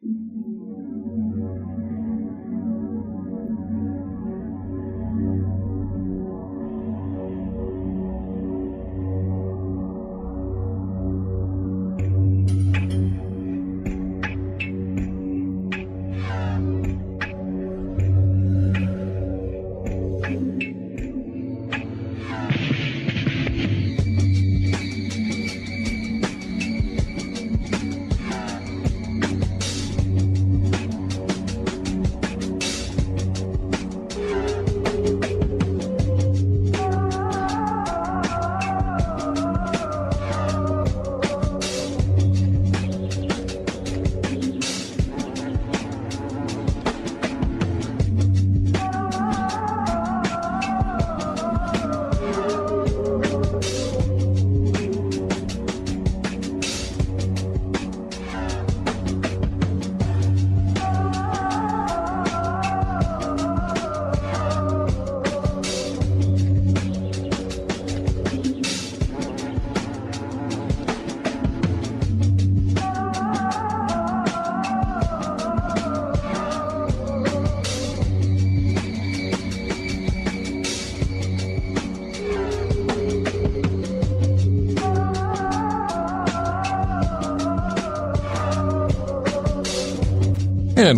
And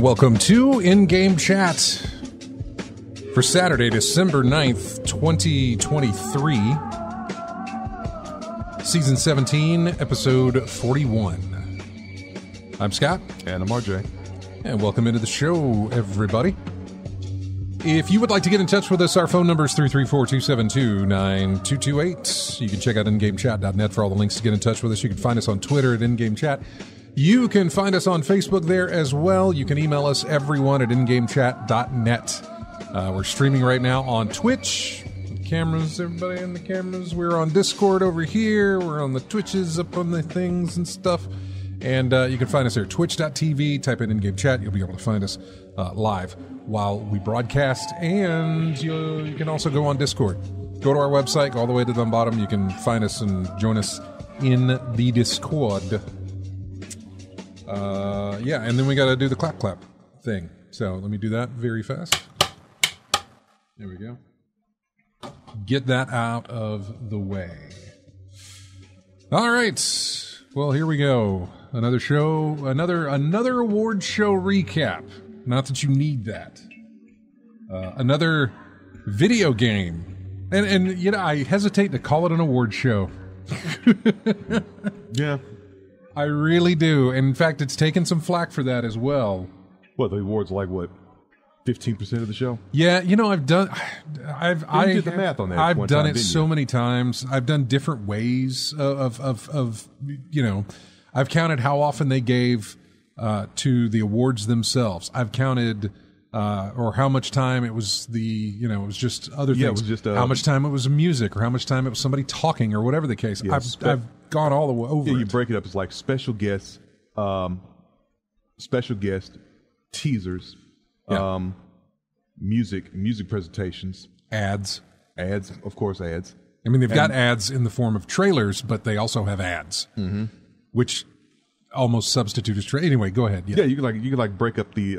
welcome to In-Game Chat for Saturday, December 9th, 2023. Season 17, episode 41. I'm Scott. And I'm RJ. And welcome into the show, everybody. If you would like to get in touch with us, our phone number is 334-272-9228. You can check out ingamechat.net for all the links to get in touch with us. You can find us on Twitter at InGameChat. You can find us on Facebook there as well. You can email us, everyone, at ingamechat.net. We're streaming right now on Twitch. Cameras, everybody in the cameras. We're on Discord over here. We're on the Twitches up on the things and stuff. And you can find us there, twitch.tv. Type in In-Game Chat. You'll be able to find us live while we broadcast. And you can also go on Discord. Go to our website, go all the way to the bottom. You can find us and join us in the Discord. Yeah, and then we got to do the clap thing. So let me do that very fast. There we go. Get that out of the way. All right. Well, here we go. Another show, another award show recap. Not that you need that. Another video game. And you know, I hesitate to call it an award show. Yeah. I really do. And in fact, it's taken some flack for that as well. What, the awards like what? 15% of the show? Yeah, you know, I did the math on that. I've done it so many times. I've done different ways of you know, I've counted how often they gave to the awards themselves. I've counted or how much time it was it was just other things. Yeah, it was just how much time it was music, or how much time it was somebody talking, or whatever the case. Yeah, I've gone all the way over. Yeah, you break it up. It's like special guests, teasers, music presentations, ads, of course, ads. I mean, they've got ads in the form of trailers, but they also have ads, which almost substitute as anyway. Go ahead. Yeah, you can break up the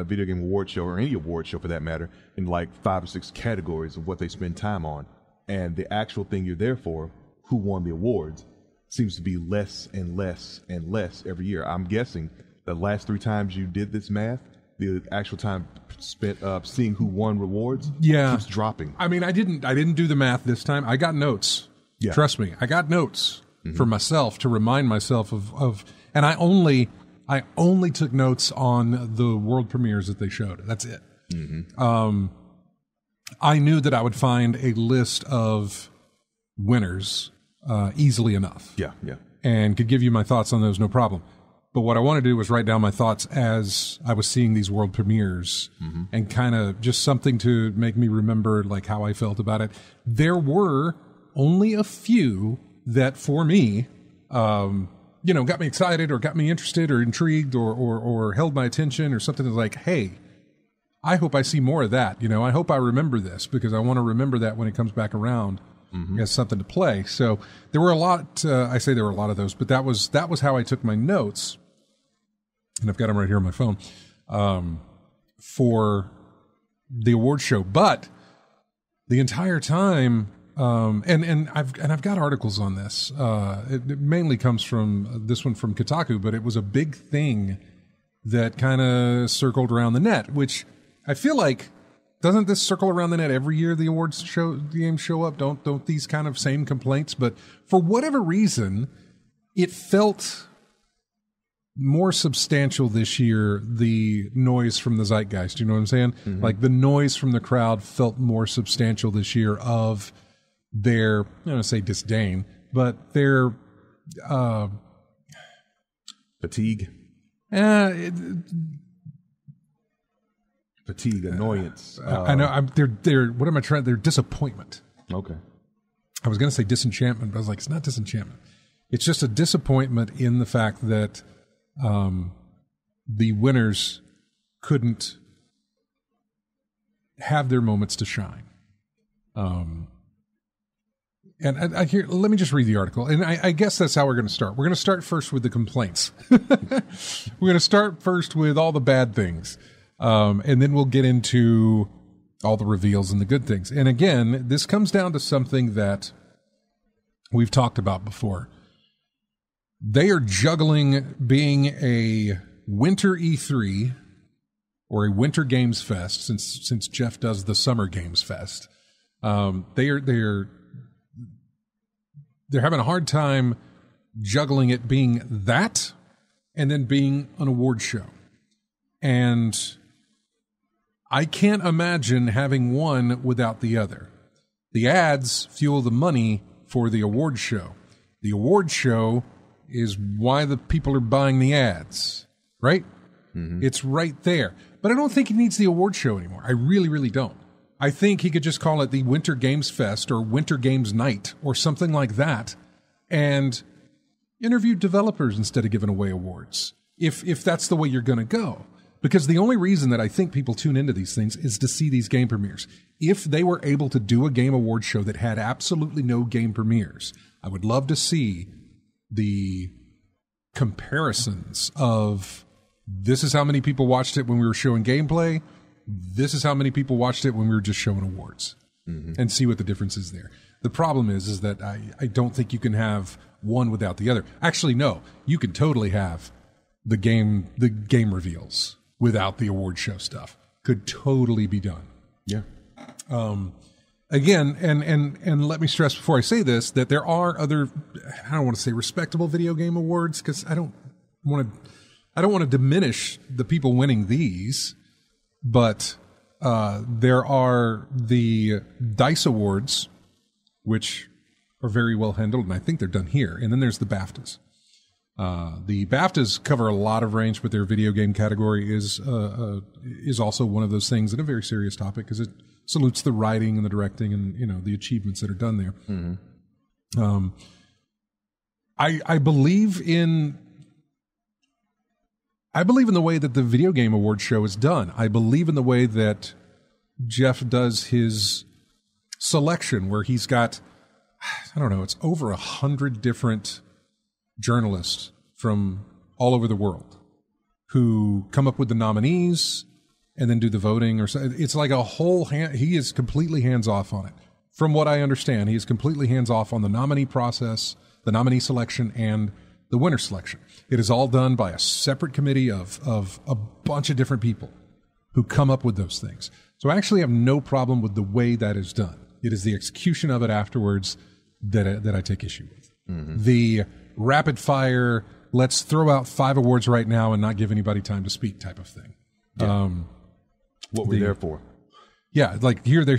video game award show, or any award show for that matter, in like 5 or 6 categories of what they spend time on, and the actual thing you're there for, who won the awards, seems to be less and less and less every year. I'm guessing the last 3 times you did this math, the actual time spent seeing who won rewards keeps dropping. I mean, I didn't do the math this time. I got notes. Yeah. Trust me, I got notes for myself to remind myself of and I only took notes on the world premieres that they showed. That's it. I knew that I would find a list of winners easily enough. Yeah. And could give you my thoughts on those, no problem. But what I wanted to do was write down my thoughts as I was seeing these world premieres and kind of just something to make me remember like how I felt about it. There were only a few that for me, got me excited or got me interested or intrigued or held my attention or something that's like, hey, I hope I see more of that. You know, I hope I remember this because I want to remember that when it comes back around. As something to play. So there were a lot. I say there were a lot of those, but that was how I took my notes. and I've got them right here on my phone, for the award show. But the entire time, and I've got articles on this. It mainly comes from this one from Kotaku, but it was a big thing that kind of circled around the net, which I feel like, doesn't this circle around the net every year? The awards show, the games show up. Don't these kind of same complaints? But for whatever reason, it felt more substantial this year, the noise from the zeitgeist. You know what I'm saying? Mm-hmm. Like the noise from the crowd felt more substantial this year of their, I don't want to say disdain, but their fatigue. Fatigue, annoyance. I know. They're. What am I trying? Their disappointment. Okay. I was going to say disenchantment, but I was like, it's not disenchantment. It's just a disappointment in the fact that the winners couldn't have their moments to shine. And I hear. Let me just read the article, and I guess that's how we're going to start. We're going to start first with the complaints. We're going to start first with all the bad things, and then we'll get into all the reveals and the good things. And again, this comes down to something that we've talked about before. They are juggling being a winter E3 or a winter Games Fest, since Jeff does the summer Games Fest. They're having a hard time juggling it being that and then being an award show. And I can't imagine having one without the other. The ads fuel the money for the award show. The award show is why the people are buying the ads, right? Mm-hmm. It's right there. But I don't think he needs the award show anymore. I really, really don't. I think he could just call it the Winter Games Fest or Winter Games Night or something like that and interview developers instead of giving away awards, if that's the way you're going to go. Because the only reason that I think people tune into these things is to see these game premieres. If they were able to do a game award show that had absolutely no game premieres, I would love to see the comparisons of this is how many people watched it when we were showing gameplay, this is how many people watched it when we were just showing awards, and see what the difference is there. The problem is that I don't think you can have one without the other. Actually, no, you can totally have the game reveals without the award show stuff. Could totally be done. Yeah. Again, and let me stress before I say this that there are other, I don't want to say respectable video game awards because I don't want to diminish the people winning these. But there are the DICE Awards, which are very well handled, and I think they're done here. And then there's the BAFTAs. The BAFTAs cover a lot of range, but their video game category is also one of those things, and a very serious topic because it salutes the writing and the directing and the achievements that are done there. Mm-hmm. I believe in the way that the Video Game Awards show is done. I believe in the way that Jeff does his selection, where he's got, I don't know, it's over 100 different journalists from all over the world who come up with the nominees and then do the voting. Or so. It's like a whole he is completely hands-off on it. From what I understand, he is completely hands-off on the nominee process, the nominee selection, and the winner selection. It is all done by a separate committee of a bunch of different people who come up with those things. So I actually have no problem with the way that is done. It is the execution of it afterwards that I take issue with. Mm-hmm. The rapid fire, let's throw out 5 awards right now and not give anybody time to speak type of thing. Yeah. What we're there for. Yeah, like here's the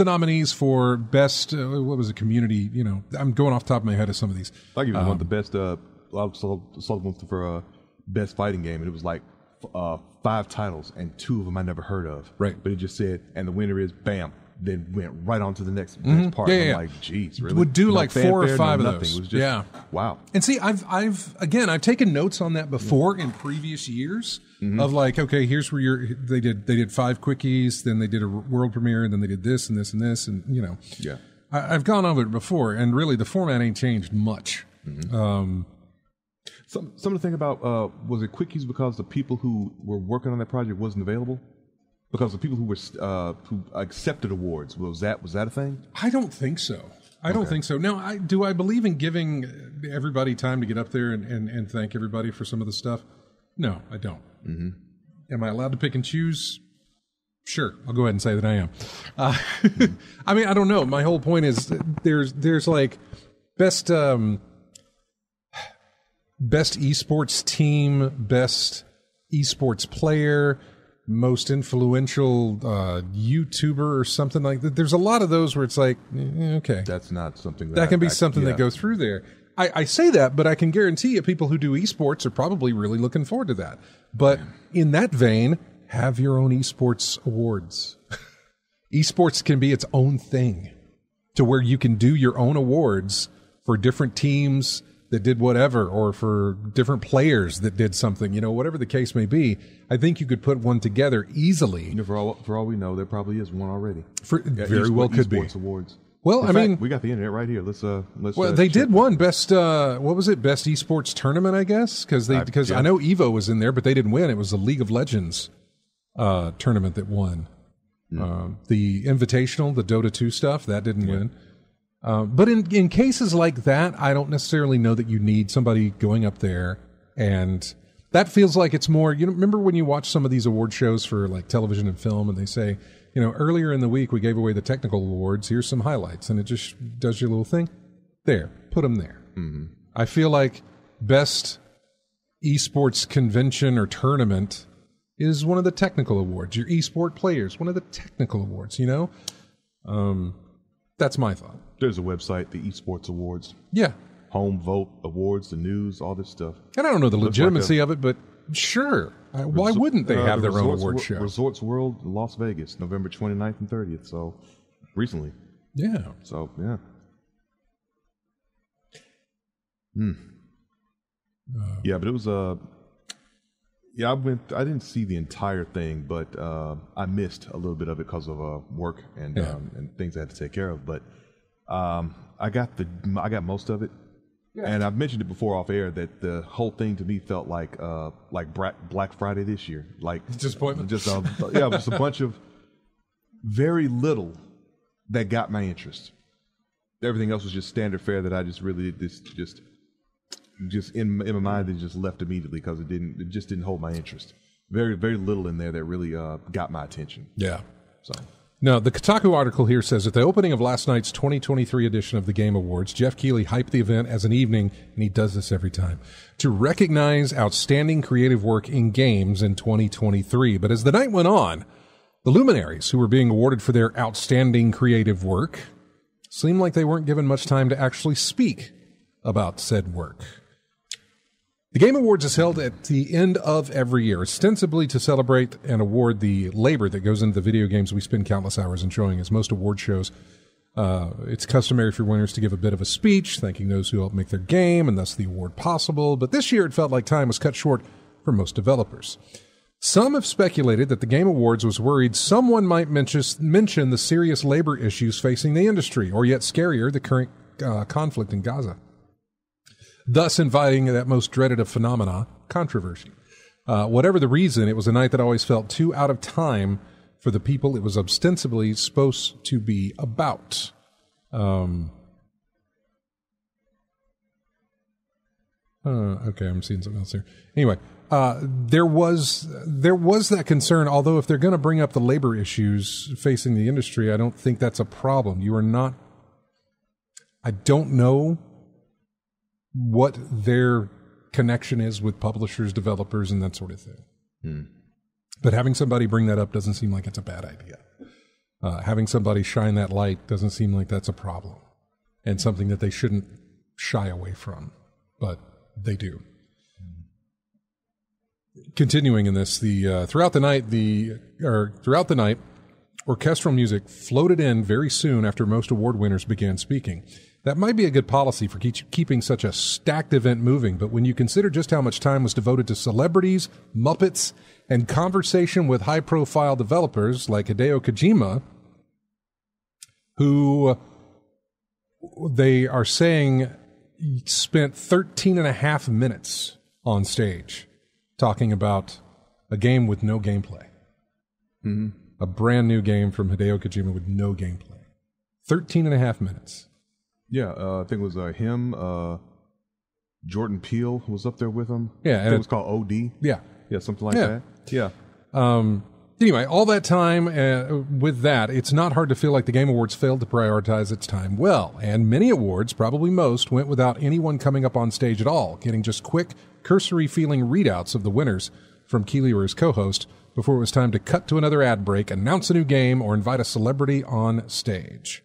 nominees for best, what was it, community, I'm going off the top of my head of some of these. I'll give you one of the best, I saw one for best fighting game, and it was like 5 titles, and 2 of them I never heard of. Right. But it just said, and the winner is, bam, then went right on to the next part. Yeah, I'm like, geez, really? Would do no like fanfare, 4 or 5 no of nothing. those. It was just, wow. And see, I've taken notes on that before in previous years of like, okay, here's where they did 5 quickies, then they did a world premiere, and then they did this and this and this, and Yeah. I've gone over it before, and really the format ain't changed much. Something to think about. Was it Quickies because the people who were working on that project wasn't available? Because the people who were who accepted awards, was that a thing? I don't think so. I don't think so. Now, do I believe in giving everybody time to get up there and thank everybody for some of the stuff? No, I don't. Mm-hmm. Am I allowed to pick and choose? Sure, I'll go ahead and say that I am. I mean, I don't know. My whole point is there's like best esports team, best esports player, most influential YouTuber or something like that. There's a lot of those where it's like, okay, that's not something that can be something that goes through there. I say that, but I can guarantee you people who do esports are probably really looking forward to that. But in that vein, have your own esports awards. Esports can be its own thing to where you can do your own awards for different teams that did whatever, or for different players that did something, whatever the case may be. I think you could put one together easily. For all we know, there probably is one already. Very well could be. Esports awards. Well, In fact, we got the internet right here. Let's. Well, they did one best. What was it? Best esports tournament, I guess, because I know Evo was in there, but they didn't win. It was the League of Legends tournament that won. The Invitational, the Dota 2 stuff, that didn't win. But in cases like that, I don't necessarily know that you need somebody going up there, and that feels like it's more. Remember when you watch some of these award shows for like television and film, and they say, earlier in the week we gave away the technical awards. Here's some highlights, and it just does your little thing. There, put them there. Mm-hmm. I feel like best esports convention or tournament is one of the technical awards. Your esport players, one of the technical awards. That's my thought. There's a website, the Esports Awards. Yeah. Home vote awards, the news, all this stuff. And I don't know the legitimacy of it, but sure. Why wouldn't they have their own award show? Resorts World, Las Vegas, November 29th and 30th. So, recently. Yeah. So, yeah. Yeah, but it was I didn't see the entire thing, but I missed a little bit of it because of work and things I had to take care of. But I got most of it, and I've mentioned it before off air that the whole thing to me felt like Black Friday this year, like disappointment. Just a bunch of very little that got my interest. Everything else was just standard fare that I just really just in my mind it just left immediately because it just didn't hold my interest. Very, very little in there that really got my attention. Yeah. So. No, the Kotaku article here says at the opening of last night's 2023 edition of the Game Awards, Jeff Keighley hyped the event as an evening, and he does this every time, to recognize outstanding creative work in games in 2023. But as the night went on, the luminaries who were being awarded for their outstanding creative work seemed like they weren't given much time to actually speak about said work. The Game Awards is held at the end of every year, ostensibly to celebrate and award the labor that goes into the video games we spend countless hours enjoying. As most award shows, it's customary for winners to give a bit of a speech, thanking those who helped make their game and thus the award possible. But this year it felt like time was cut short for most developers. Some have speculated that the Game Awards was worried someone might mention the serious labor issues facing the industry, or yet scarier, the current conflict in Gaza, thus inviting that most dreaded of phenomena, controversy. Whatever the reason, it was a night that always felt too out of time for the people it was ostensibly supposed to be about. Okay, I'm seeing something else here. Anyway, there was that concern, although if they're going to bring up the labor issues facing the industry, I don't think that's a problem. I don't know what their connection is with publishers, developers, and that sort of thing. But having somebody bring that up doesn't seem like it's a bad idea. Having somebody shine that light doesn't seem like that's a problem and something that they shouldn't shy away from, but they do. Continuing in this, throughout the night, orchestral music floated in very soon after most award winners began speaking. That might be a good policy for keeping such a stacked event moving, but when you consider just how much time was devoted to celebrities, Muppets, and conversation with high-profile developers like Hideo Kojima, who they are saying spent 13 and a half minutes on stage talking about a game with no gameplay. Mm-hmm. A brand new game from Hideo Kojima with no gameplay. 13 and a half minutes. Yeah, I think it was him, Jordan Peele was up there with him. Yeah. I think it was called OD. Yeah. Yeah, something like that. Yeah. Anyway, all that time with that, it's not hard to feel like the Game Awards failed to prioritize its time well. And many awards, probably most, went without anyone coming up on stage at all, getting just quick, cursory-feeling readouts of the winners from Keighley or his co-host before it was time to cut to another ad break, announce a new game, or invite a celebrity on stage.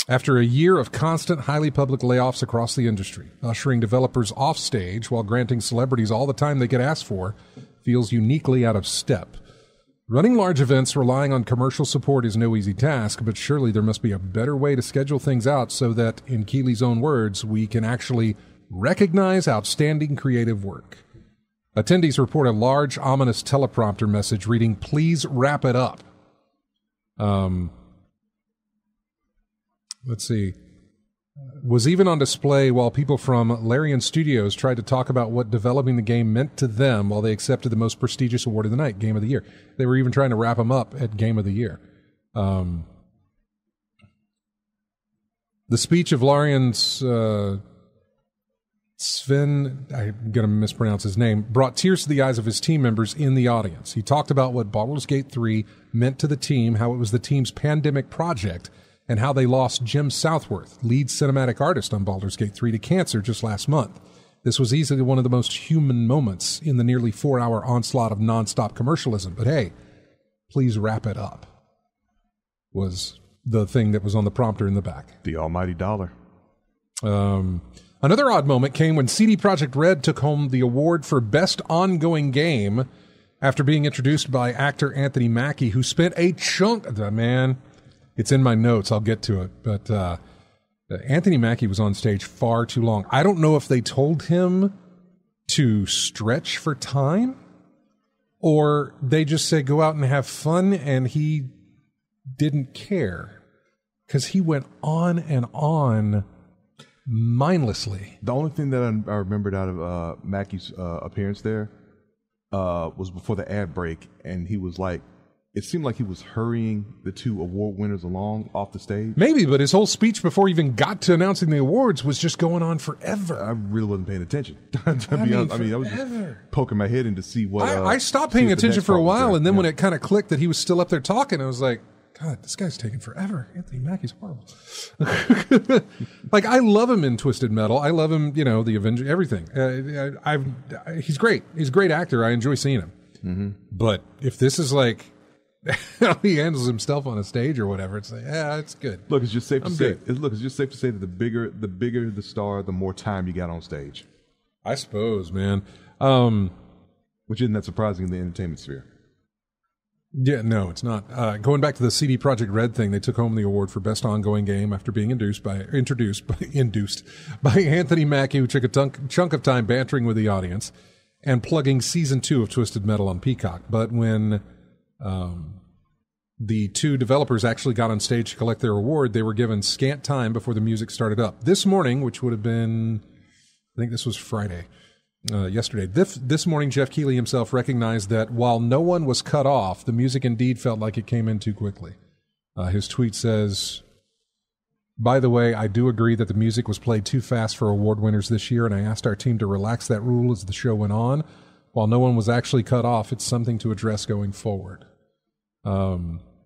After a year of constant, highly public layoffs across the industry, ushering developers off stage while granting celebrities all the time they get asked for feels uniquely out of step. Running large events relying on commercial support is no easy task, but surely there must be a better way to schedule things out so that, in Keighley's own words, we can actually recognize outstanding creative work. Attendees report a large, ominous teleprompter message reading, "Please wrap it up." Let's see. Was even on display while people from Larian Studios tried to talk about what developing the game meant to them while they accepted the most prestigious award of the night, Game of the Year. They were even trying to wrap them up at Game of the Year. The speech of Larian's Sven, I'm going to mispronounce his name, brought tears to the eyes of his team members in the audience. He talked about what Baldur's Gate 3 meant to the team, how it was the team's pandemic project, and how they lost Jim Southworth, lead cinematic artist on Baldur's Gate 3, to cancer just last month. This was easily one of the most human moments in the nearly 4-hour onslaught of nonstop commercialism. But hey, please wrap it up, was the thing that was on the prompter in the back. The almighty dollar. Another odd moment came when CD Projekt Red took home the award for Best Ongoing Game after being introduced by actor Anthony Mackie, who spent a chunk of it's in my notes. I'll get to it. But Anthony Mackie was on stage far too long. I don't know if they told him to stretch for time or they just said go out and have fun, and he didn't care because he went on and on mindlessly. The only thing that I remembered out of Mackie's appearance there was before the ad break, and he was like, it seemed like he was hurrying the two award winners along off the stage. Maybe, but his whole speech before he even got to announcing the awards was just going on forever. I really wasn't paying attention. I was just poking my head in to see what... I stopped paying attention for a while, and then when it kind of clicked that he was still up there talking, I was like, God, this guy's taking forever. Anthony Mackie's horrible. Like, I love him in Twisted Metal. I love him, the Avenger, everything. He's great. He's a great actor. I enjoy seeing him. Mm-hmm. But if this is like how he handles himself on a stage or whatever, it's like, yeah, it's good. Look, it's just safe to say. It's just safe to say that the bigger the star, the more time you got on stage. I suppose, man. Which isn't that surprising in the entertainment sphere. Yeah, no, it's not. Going back to the CD Projekt Red thing, they took home the award for Best Ongoing Game after being induced by Anthony Mackie, who took a chunk of time bantering with the audience and plugging Season 2 of Twisted Metal on Peacock. But when the two developers actually got on stage to collect their award, they were given scant time before the music started up. This morning, which would have been, I think this was Friday, yesterday. This morning, Jeff Keighley himself recognized that while no one was cut off, the music indeed felt like it came in too quickly. His tweet says, "By the way, I do agree that the music was played too fast for award winners this year, and I asked our team to relax that rule as the show went on. While no one was actually cut off, it's something to address going forward."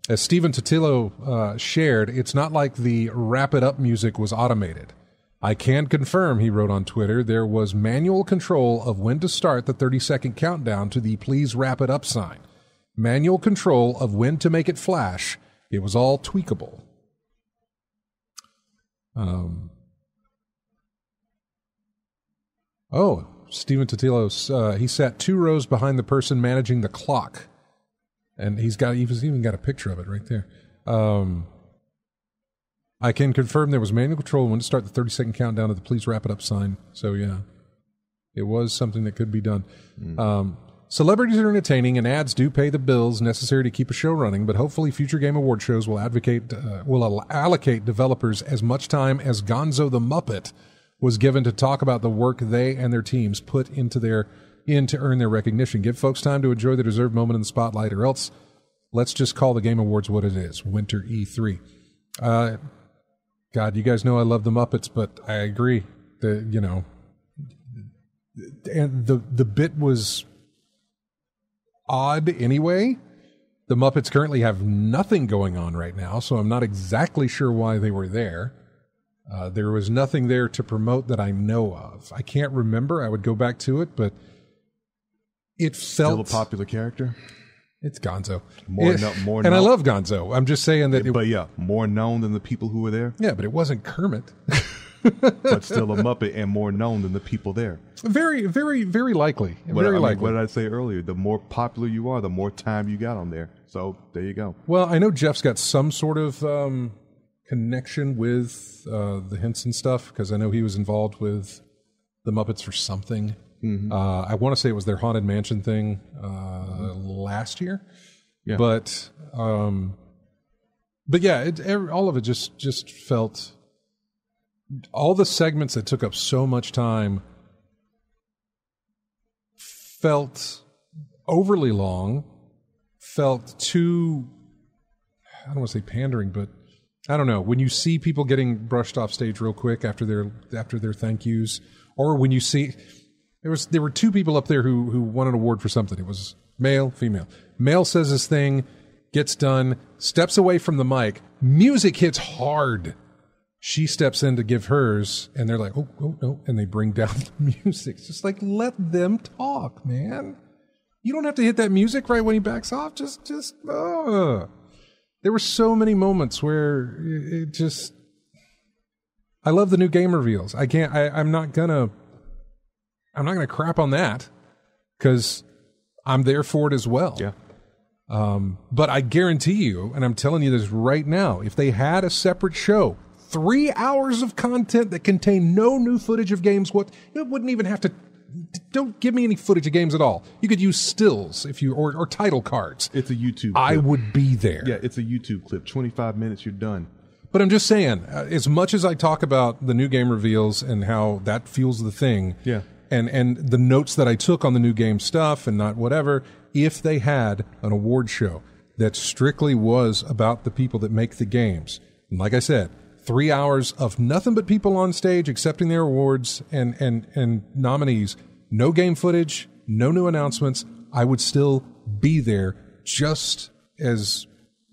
As Stephen Totilo shared, it's not like the wrap it up music was automated. I can confirm, he wrote on Twitter, there was manual control of when to start the 30-second countdown to the please wrap it up sign. Manual control of when to make it flash. It was all tweakable. Stephen Totilo, he sat 2 rows behind the person managing the clock. And he's even got a picture of it right there. I can confirm there was manual control when to start the 30-second countdown to the please wrap it up sign. So, yeah, it was something that could be done. Celebrities are entertaining, and ads do pay the bills necessary to keep a show running, but hopefully future Game Award shows will allocate developers as much time as Gonzo the Muppet was given to talk about the work they and their teams put into to earn their recognition. Give folks time to enjoy the deserved moment in the spotlight, or else let's just call the Game Awards what it is, Winter E3. God, you guys know I love the Muppets, but I agree that, you know, and the bit was odd anyway. The Muppets currently have nothing going on right now, so I'm not exactly sure why they were there. There was nothing there to promote that I know of. I can't remember. I would go back to it, but it felt... Still a popular character? It's Gonzo. More and I love Gonzo. I'm just saying that... more known than the people who were there? Yeah, but it wasn't Kermit. But still a Muppet and more known than the people there. Very, very, very likely. Very likely. What did I say earlier? The more popular you are, the more time you got on there. So there you go. Well, I know Jeff's got some sort of connection with the Henson stuff, because I know he was involved with the Muppets for something. Mm-hmm. I want to say it was their Haunted Mansion thing last year. Yeah. But yeah, all of it just felt... All the segments that took up so much time felt overly long, felt too, I don't want to say pandering, but I don't know. When you see people getting brushed off stage real quick after their thank yous, or when you see there were two people up there who won an award for something. It was male, female. Male says his thing, gets done, steps away from the mic, music hits hard. She steps in to give hers, and they're like, oh, no, and they bring down the music. It's just like, let them talk, man. You don't have to hit that music right when he backs off. Just. There were so many moments where it just... I love the new game reveals. I'm not gonna crap on that, because I'm there for it as well. Yeah. But I guarantee you, and I'm telling you this right now, if they had a separate show, 3 hours of content that contained no new footage of games. It wouldn't even have to. Don't give me any footage of games at all. You could use stills or title cards. It's a YouTube clip. I would be there. Yeah, it's a YouTube clip. 25 minutes, you're done. But I'm just saying, as much as I talk about the new game reveals and how that fuels the thing, yeah, and the notes that I took on the new game stuff and not whatever, if they had an award show that strictly was about the people that make the games, and like I said, 3 hours of nothing but people on stage accepting their awards and nominees. No game footage, no new announcements. I would still be there just as,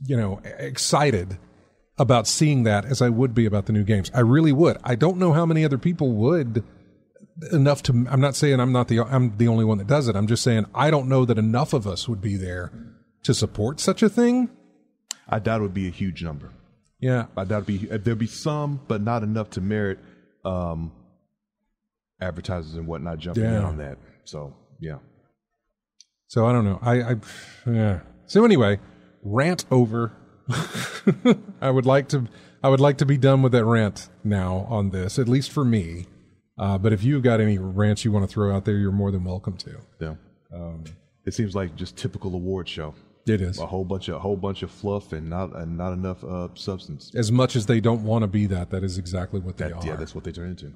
excited about seeing that as I would be about the new games. I really would. I don't know how many other people would enough to... I'm not saying I'm the only one that does it. I'm just saying I don't know that enough of us would be there to support such a thing. I doubt it would be a huge number. Yeah, there'd be some, but not enough to merit advertisers and whatnot jumping in on that. So yeah. So I don't know. Yeah. So anyway, rant over. I would like to be done with that rant now on this, at least for me. But if you've got any rants you want to throw out there, you're more than welcome to. Yeah. It seems like just typical award show. It is a whole bunch of fluff and not enough substance. As much as they don't want to be that is exactly what they are. Yeah, that's what they turn into.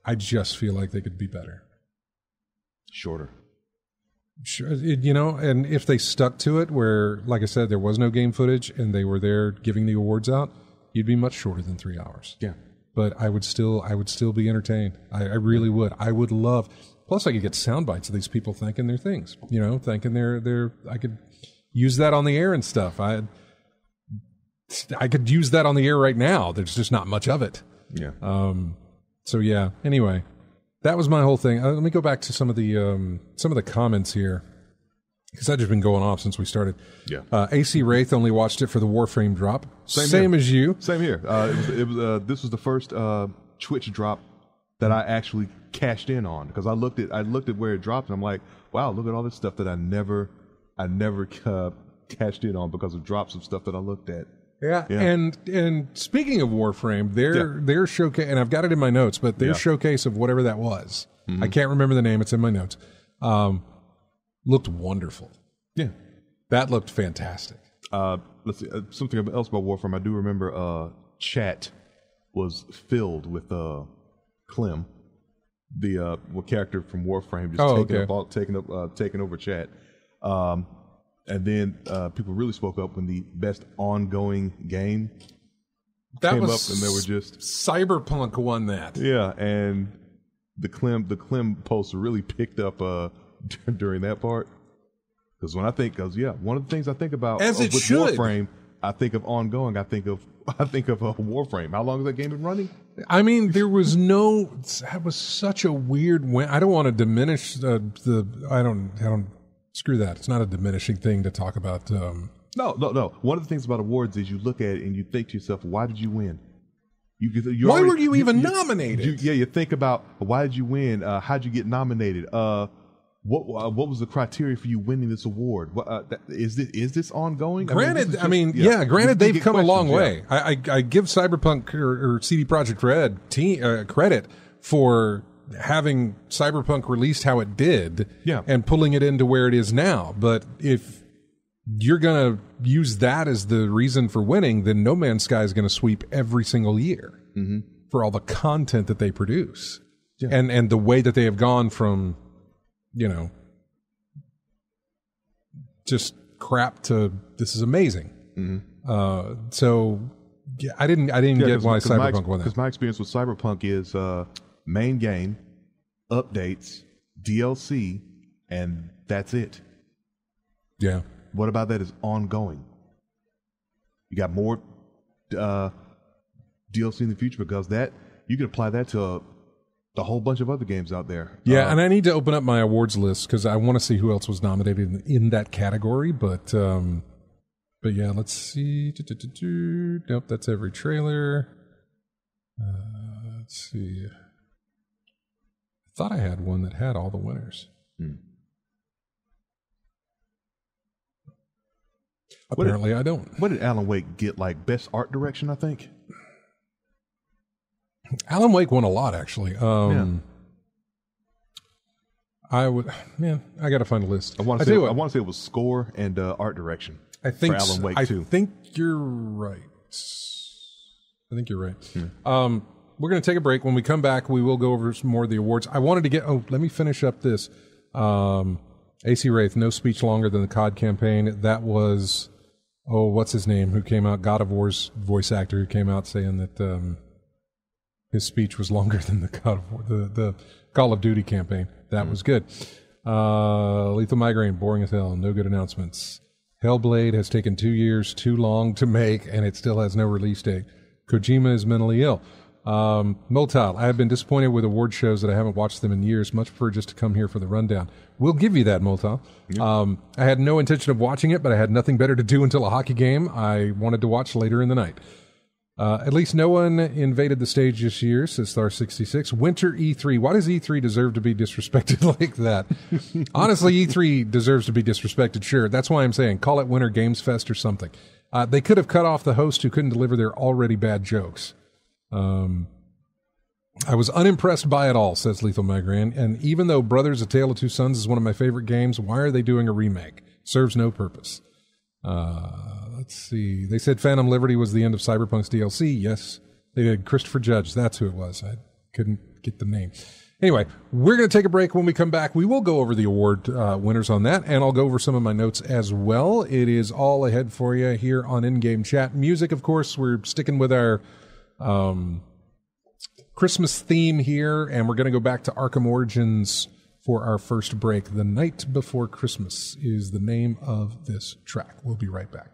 I just feel like they could be better. Shorter. Sure, and if they stuck to it, where, like I said, there was no game footage and they were there giving the awards out, you'd be much shorter than 3 hours. Yeah. But I would still be entertained. I really would. I would love. Plus, I could get sound bites of these people thanking their things. Thanking their. I could use that on the air and stuff. I could use that on the air right now. There's just not much of it. Yeah. So yeah. Anyway, that was my whole thing. Let me go back to some of the comments here, because I've just been going off since we started. Yeah. AC Wraith only watched it for the Warframe drop. Same as you. Same here. This was the first Twitch drop that I actually cashed in on, because I looked at where it dropped and I'm like, wow, look at all this stuff that I never cashed in on because of drops of stuff that I looked at. Yeah. And speaking of Warframe, their showcase, and I've got it in my notes, but their showcase of whatever that was, I can't remember the name, it's in my notes, looked wonderful. Yeah. That looked fantastic. Let's see, something else about Warframe. I do remember chat was filled with Clem, the character from Warframe, just taking over chat. And then people really spoke up when the best ongoing game came up, and they were just Cyberpunk won that. Yeah, and the Clem poster really picked up during that part. Because one of the things I think about with Warframe, I think of ongoing. I think of Warframe. How long has that game been running? I mean, that was such a weird win. I don't want to diminish I don't screw that. It's not a diminishing thing to talk about. No. One of the things about awards is you look at it and you think to yourself, why did you win? Why were you even nominated? You think about, why did you win? How'd you get nominated? What was the criteria for you winning this award? Is this ongoing? Granted, they've come a long way. I give Cyberpunk or CD Projekt Red credit for having Cyberpunk released how it did, and pulling it into where it is now. But if you're going to use that as the reason for winning, then No Man's Sky is going to sweep every single year for all the content that they produce, and the way that they have gone from, just crap to this is amazing. So I didn't get why Cyberpunk won that. Because my experience with Cyberpunk is main game, updates, DLC, and that's it. Yeah. What about that is ongoing? You got more DLC in the future, because that you can apply that to a whole bunch of other games out there. Yeah, and I need to open up my awards list because I want to see who else was nominated in that category. But yeah, let's see. Nope, that's every trailer. Let's see. I thought I had one that had all the winners. Apparently, I don't. What did Alan Wake get? Like best art direction, I think. Alan Wake won a lot, actually. I got to find a list. I want to say it was score and art direction. I think for Alan Wake too. I think you're right. We're going to take a break. When we come back, we will go over some more of the awards. I wanted to get. Let me finish up this. AC Wraith, no speech longer than the COD campaign. That was, what's his name? Who came out? God of War's voice actor who came out saying that his speech was longer than the Call of Duty campaign. That was good. Lethal Migraine, boring as hell. No good announcements. Hellblade has taken 2 years too long to make, and it still has no release date. Kojima is mentally ill. Moltal, I have been disappointed with award shows that I haven't watched them in years. Much prefer just to come here for the rundown. We'll give you that, Moltal. Yep. I had no intention of watching it, but I had nothing better to do until a hockey game I wanted to watch later in the night. At least no one invaded the stage this year, says Star66. Winter E3. Why does E3 deserve to be disrespected like that? Honestly, E3 deserves to be disrespected, sure. That's why I'm saying call it Winter Games Fest or something. They could have cut off the host who couldn't deliver their already bad jokes. I was unimpressed by it all, says Lethal Migraine. And even though Brothers: A Tale of Two Sons is one of my favorite games, why are they doing a remake? Serves no purpose. Let's see. They said Phantom Liberty was the end of Cyberpunk's DLC. Yes, they did. Christopher Judge. That's who it was. I couldn't get the name. Anyway, we're going to take a break. When we come back, we will go over the award winners on that, and I'll go over some of my notes as well. It is all ahead for you here on In-Game Chat. Music, of course, we're sticking with our Christmas theme here, and we're going to go back to Arkham Origins for our first break. The Night Before Christmas is the name of this track. We'll be right back.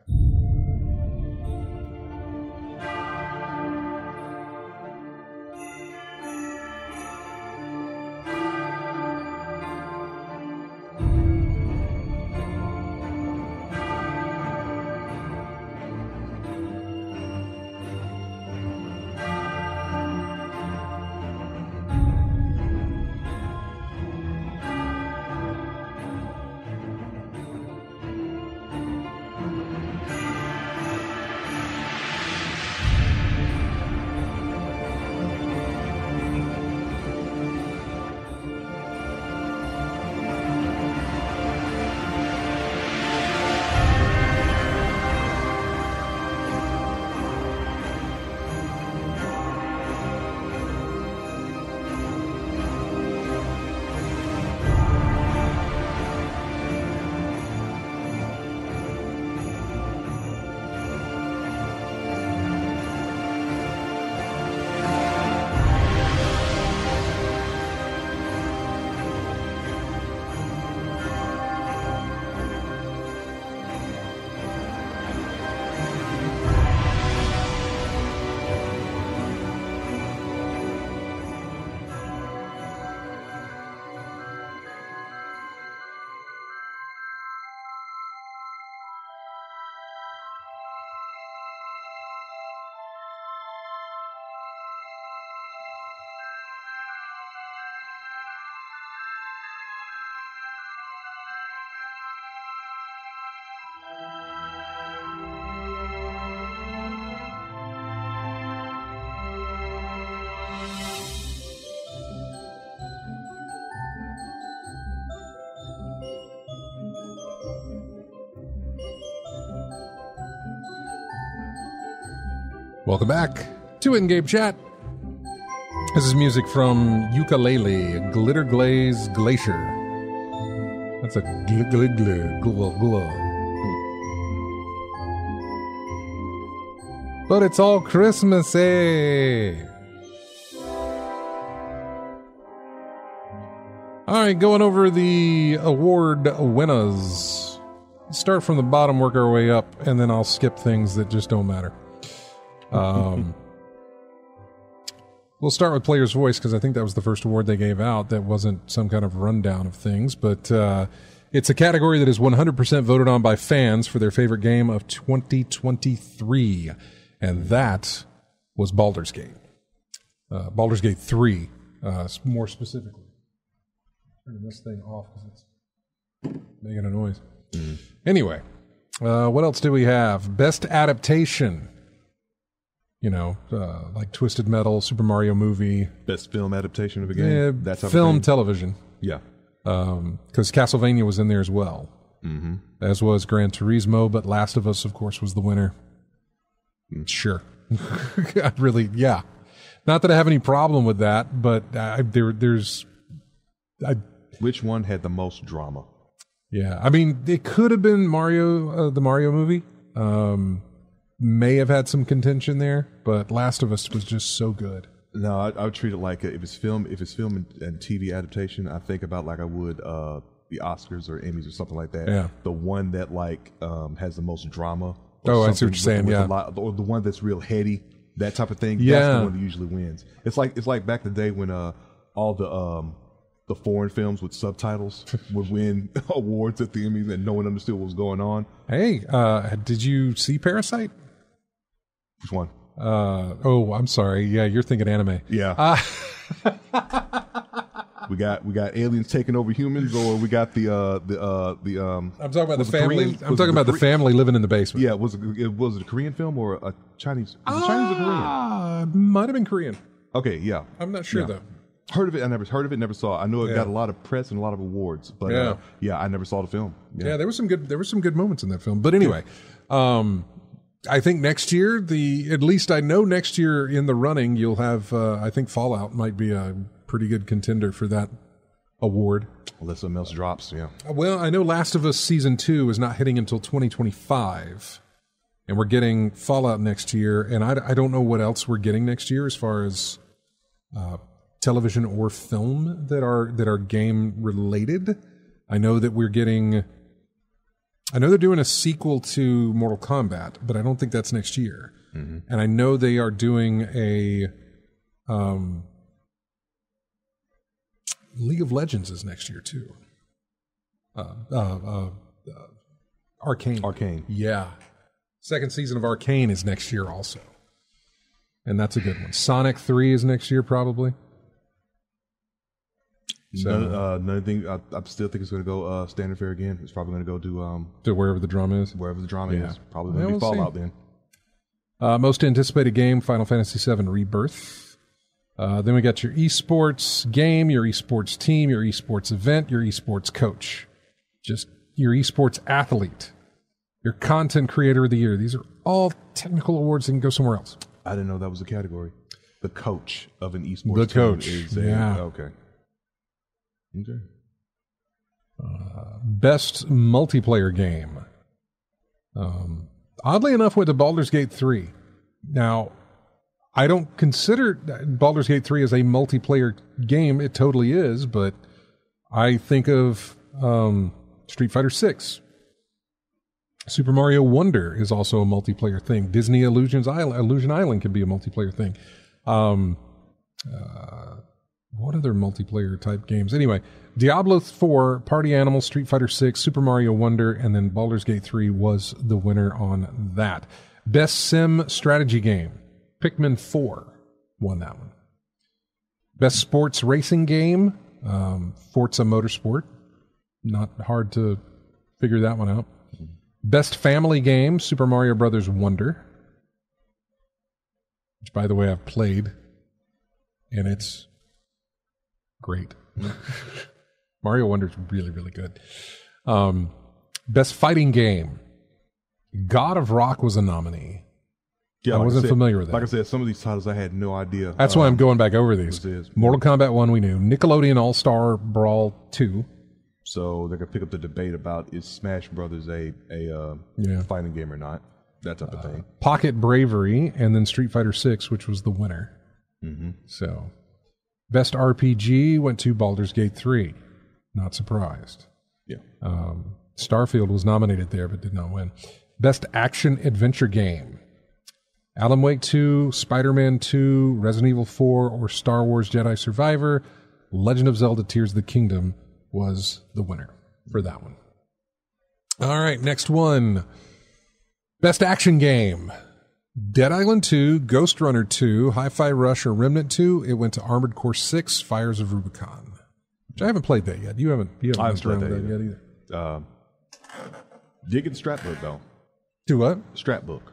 Welcome back to In-Game Chat. This is music from Yooka-Laylee, Glitter Glaze Glacier. That's a gl. But it's all Christmassy. All right, going over the award winners. Start from the bottom, work our way up, and then I'll skip things that just don't matter. We'll start with Player's Voice because I think that was the first award they gave out that wasn't some kind of rundown of things, but it's a category that is 100% voted on by fans for their favorite game of 2023, and that was Baldur's Gate. Baldur's Gate 3, more specifically. Turning this thing off because it's making a noise. Anyway, what else do we have? Best Adaptation. You know, like Twisted Metal, Super Mario movie. Best film adaptation of a game? Yeah, that type film, of thing? television. Yeah. Because Castlevania was in there as well. Mm-hmm. As was Gran Turismo, but Last of Us, of course, was the winner. Sure. Really, yeah. Not that I have any problem with that, but there's... Which one had the most drama? Yeah, I mean, it could have been Mario, the Mario movie. May have had some contention there, but Last of Us was just so good. No, I would treat it like if it's film and TV adaptation, I think about like I would the Oscars or Emmys or something like that. Yeah. The one that like has the most drama. Oh, I see what you're saying. Yeah. Or the one that's real heady, that type of thing. Yeah. That's the one that usually wins. It's like back in the day when all the foreign films with subtitles would win awards at the Emmys and no one understood what was going on. Hey, did you see Parasite? Which one? Oh, I'm sorry. Yeah, you're thinking anime. Yeah. we got aliens taking over humans, or we got the I'm talking about the family. I'm talking about the family living in the basement. Yeah, was it a Korean film or a Chinese? Was it Chinese or Korean? Might have been Korean. Okay, yeah. I'm not sure though. Heard of it? I never heard of it. Never saw it. I know it got a lot of press and a lot of awards, but I never saw the film. Yeah, there were some good moments in that film. But anyway, I think next year, at least I know next year in the running, you'll have, I think Fallout might be a pretty good contender for that award. Unless something else drops, yeah. Well, I know Last of Us Season 2 is not hitting until 2025, and we're getting Fallout next year, and I don't know what else we're getting next year as far as television or film that are game related. I know that we're getting... I know they're doing a sequel to Mortal Kombat, but I don't think that's next year. Mm-hmm. And I know they are doing a League of Legends is next year too. Arcane. Arcane. Yeah. Second season of Arcane is next year also. And that's a good one. Sonic 3 is next year probably. So, another thing, I still think it's going to go standard fare again. It's probably going to go to wherever the drama is. Wherever the drama is. Probably going to be Fallout then. Most anticipated game, Final Fantasy VII Rebirth. Then we got your esports game, your esports team, your esports event, your esports coach. Just your esports athlete. Your content creator of the year. These are all technical awards that can go somewhere else. I didn't know that was a category. The coach of an esports the team coach. Is okay. Okay. Best multiplayer game. Oddly enough, went to Baldur's Gate 3. Now, I don't consider Baldur's Gate 3 as a multiplayer game. It totally is, but I think of Street Fighter 6. Super Mario Wonder is also a multiplayer thing. Disney Illusion Island can be a multiplayer thing. What other multiplayer type games? Anyway, Diablo 4, Party Animals, Street Fighter 6, Super Mario Wonder, and then Baldur's Gate 3 was the winner on that. Best Sim Strategy Game, Pikmin 4 won that one. Best Sports Racing Game, Forza Motorsport. Not hard to figure that one out. Best family game, Super Mario Brothers Wonder, which, by the way, I've played, and it's great. Mario Wonder's really, really good. Best fighting game, God of Rock was a nominee. Yeah, I wasn't familiar with that. Like I said, some of these titles I had no idea. That's why I'm going back over these. Mortal Kombat 1 we knew. Nickelodeon All-Star Brawl 2. So they're going to pick up the debate about is Smash Brothers a fighting game or not. That type of thing. Pocket Bravery, and then Street Fighter 6, which was the winner. Mm-hmm. So, best RPG went to Baldur's Gate 3. Not surprised. Yeah. Starfield was nominated there, but did not win. Best action adventure game. Alan Wake 2, Spider-Man 2, Resident Evil 4, or Star Wars Jedi Survivor. Legend of Zelda Tears of the Kingdom was the winner for that one. All right, next one. Best action game. Dead Island 2, Ghost Runner 2, Hi-Fi Rush, or Remnant 2. It went to Armored Core 6, Fires of Rubicon. Which I haven't played that yet. You haven't messed around with that yet either. Did get the strap book, though. Do what? Strap book.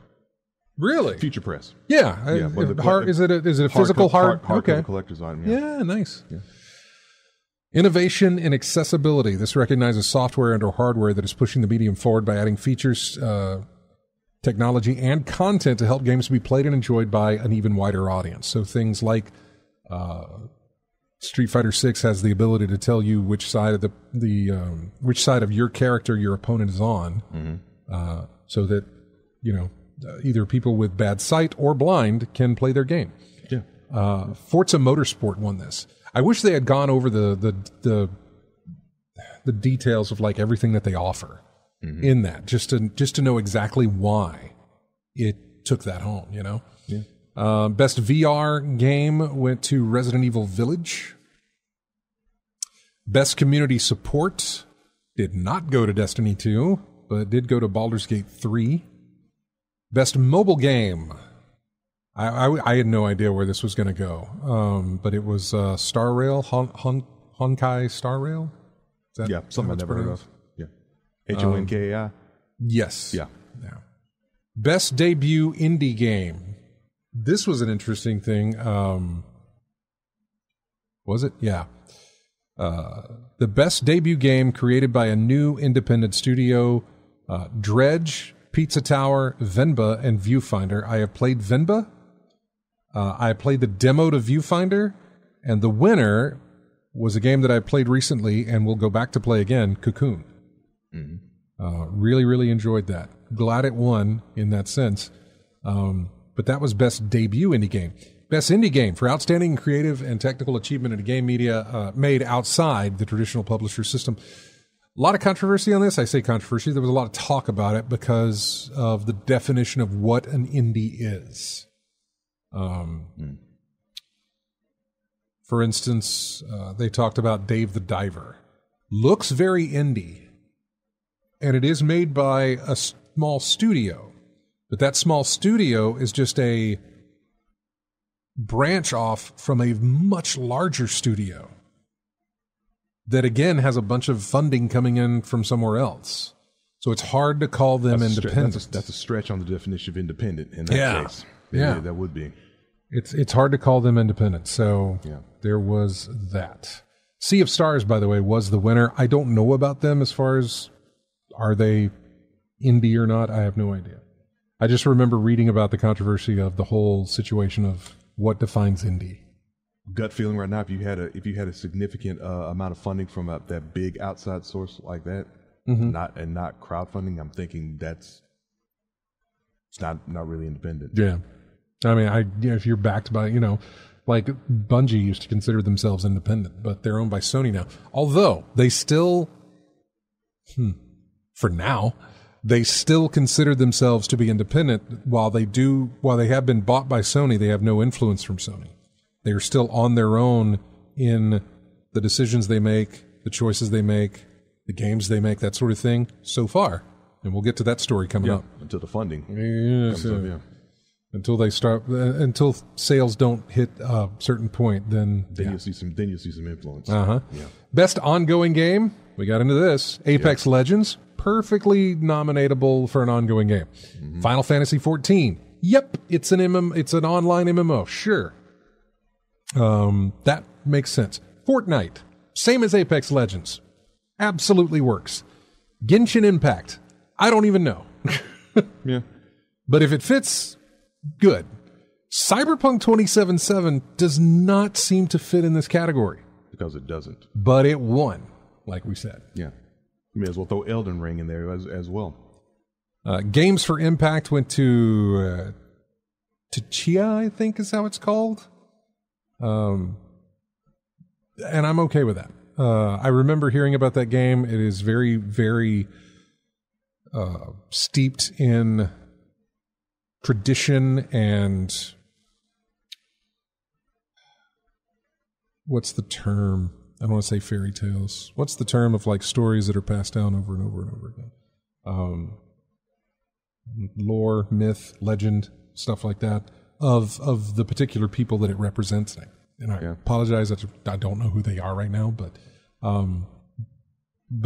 Really? Future Press. Yeah. Is it a physical hard? Okay. Collector's item. Yeah, nice. Yeah. Innovation in accessibility. This recognizes software and or hardware that is pushing the medium forward by adding features, technology, and content to help games be played and enjoyed by an even wider audience. So things like Street Fighter 6 has the ability to tell you which side of which side of your character your opponent is on, so that either people with bad sight or blind can play their game. Yeah. Forza Motorsport won this. I wish they had gone over the details of like everything that they offer in that, just to know exactly why it took that home. Yeah. Best VR game went to Resident Evil Village. Best community support did not go to Destiny 2, but did go to Baldur's Gate 3. Best mobile game. I had no idea where this was going to go, but it was Star Rail, Honkai Star Rail. Something I've never heard of. Yeah, HONKAI. Yes. Yeah. Best debut indie game. This was an interesting thing. Was it? Yeah. The best debut game created by a new independent studio, Dredge, Pizza Tower, Venba, and Viewfinder. I have played Venba. I played the demo to Viewfinder, and the winner was a game that I played recently and will go back to play again, Cocoon. Really, really enjoyed that. Glad it won in that sense. But that was best debut indie game. Best indie game for outstanding creative and technical achievement in a game media made outside the traditional publisher system. A lot of controversy on this. I say controversy. There was a lot of talk about it because of the definition of what an indie is. For instance, they talked about Dave the Diver. Looks very indie. And it is made by a small studio. But that small studio is just a branch off from a much larger studio that, again, has a bunch of funding coming in from somewhere else. So it's hard to call them independent. That's a stretch on the definition of independent in that case. Yeah, that would be. It's hard to call them independent. So there was that. Sea of Stars, by the way, was the winner. I don't know about them as far as are they indie or not. I have no idea. I just remember reading about the controversy of the whole situation of what defines indie. Gut feeling right now, if you had a significant amount of funding from that big outside source like that, not crowdfunding, I'm thinking it's not really independent. Yeah, I mean, if you're backed by like Bungie used to consider themselves independent, but they're owned by Sony now. Although they still, for now, they still consider themselves to be independent. While they have been bought by Sony, they have no influence from Sony. They are still on their own in the decisions they make, the choices they make, the games they make, that sort of thing, so far. And we'll get to that story coming up. Until the funding comes up, Until they start, until sales don't hit a certain point, then you'll see some influence. Best ongoing game, we got into this. Apex Legends, perfectly nominatable for an ongoing game. Final Fantasy 14. Yep, it's an online MMO. Sure. That makes sense. Fortnite, same as Apex Legends. Absolutely works. Genshin Impact, I don't even know. Yeah. But if it fits, good. Cyberpunk 2077 does not seem to fit in this category. Because it doesn't. But it won, like we said. Yeah. You may as well throw Elden Ring in there as well. Games for Impact went to Chia, I think is how it's called. And I'm okay with that. I remember hearing about that game. It is very, very steeped in tradition and what's the term? I don't want to say fairy tales. What's the term of like stories that are passed down over and over and over again? Lore, myth, legend, stuff like that of the particular people that it represents. And I apologize that I don't know who they are right now, but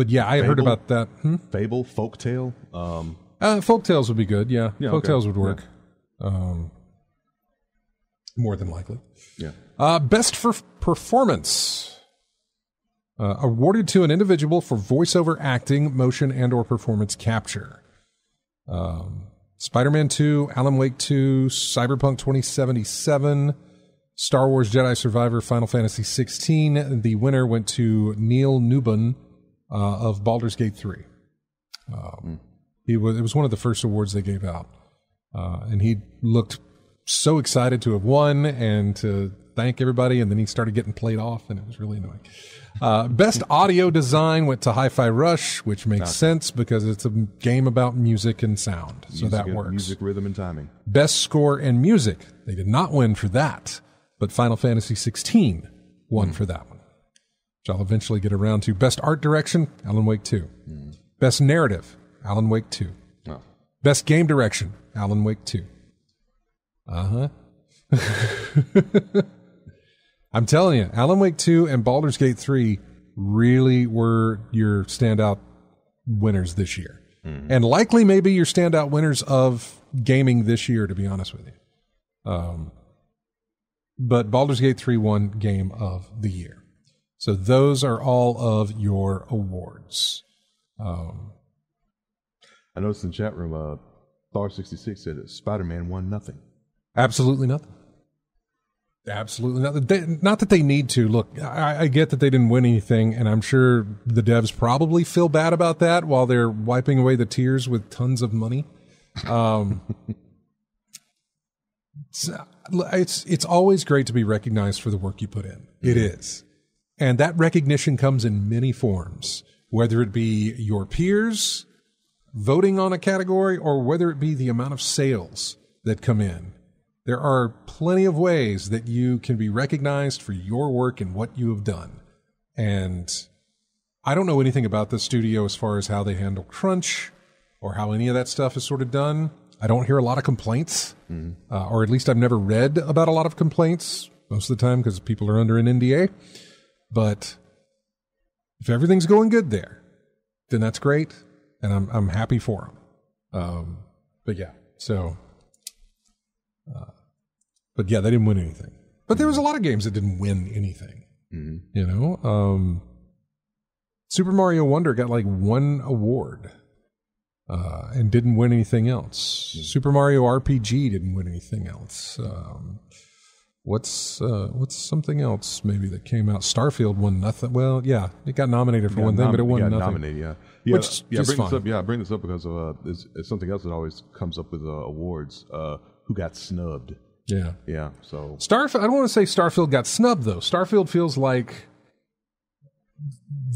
yeah, I had heard about that. Fable, folktale. Folktales would be good. Yeah, folktales would work. Yeah. More than likely. Yeah. Best for performance. Awarded to an individual for voiceover acting, motion, and or performance capture. Spider-Man 2, Alan Wake 2, Cyberpunk 2077, Star Wars Jedi Survivor, Final Fantasy 16. The winner went to Neil Newbon of Baldur's Gate 3. It was one of the first awards they gave out. And he looked so excited to have won and to thank everybody, and then he started getting played off, and it was really annoying. Best audio design went to Hi-Fi Rush, which makes sense because it's a game about music and sound, so that works. Music, rhythm, and timing. Best score and music. They did not win for that, but Final Fantasy 16 won for that one, which I'll eventually get around to. Best art direction, Alan Wake 2. Best narrative, Alan Wake 2. Oh. Best game direction, Alan Wake 2. I'm telling you, Alan Wake 2 and Baldur's Gate 3 really were your standout winners this year. And likely maybe your standout winners of gaming this year, to be honest with you. But Baldur's Gate 3 won Game of the Year. So those are all of your awards. I noticed in the chat room, Thar66 said that Spider-Man won nothing. Absolutely nothing. Absolutely nothing. Not that they need to. Look, I get that they didn't win anything, and I'm sure the devs probably feel bad about that while they're wiping away the tears with tons of money. It's always great to be recognized for the work you put in. It is. And that recognition comes in many forms, whether it be your peers voting on a category or whether it be the amount of sales that come in. There are plenty of ways that you can be recognized for your work and what you have done. And I don't know anything about the studio as far as how they handle crunch or how any of that stuff is sort of done. I don't hear a lot of complaints, or at least I've never read about a lot of complaints most of the time because people are under an NDA. But if everything's going good there, then that's great, and I'm happy for them. But yeah, so... But yeah, they didn't win anything. But there was a lot of games that didn't win anything. You know, Super Mario Wonder got like one award and didn't win anything else. Super Mario RPG didn't win anything else. What's something else maybe that came out? Starfield won nothing. Well, yeah, it got nominated for one thing, but it won nothing. Nominated, Which is fine. I bring this up because of it's something else that always comes up with awards. Who got snubbed? Yeah. So Starfield. I don't want to say Starfield got snubbed though. Starfield feels like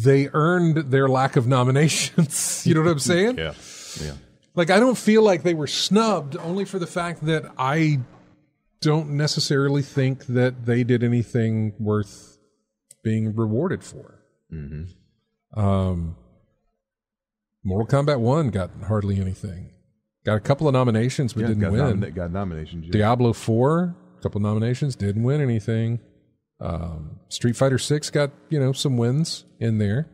they earned their lack of nominations. You know what I'm saying? Yeah. Like I don't feel like they were snubbed only for the fact that I don't necessarily think that they did anything worth being rewarded for. Mortal Kombat 1 got hardly anything. Got a couple of nominations, but didn't win. Got nominations. Yeah. Diablo 4, a couple of nominations, didn't win anything. Street Fighter 6 got, some wins in there.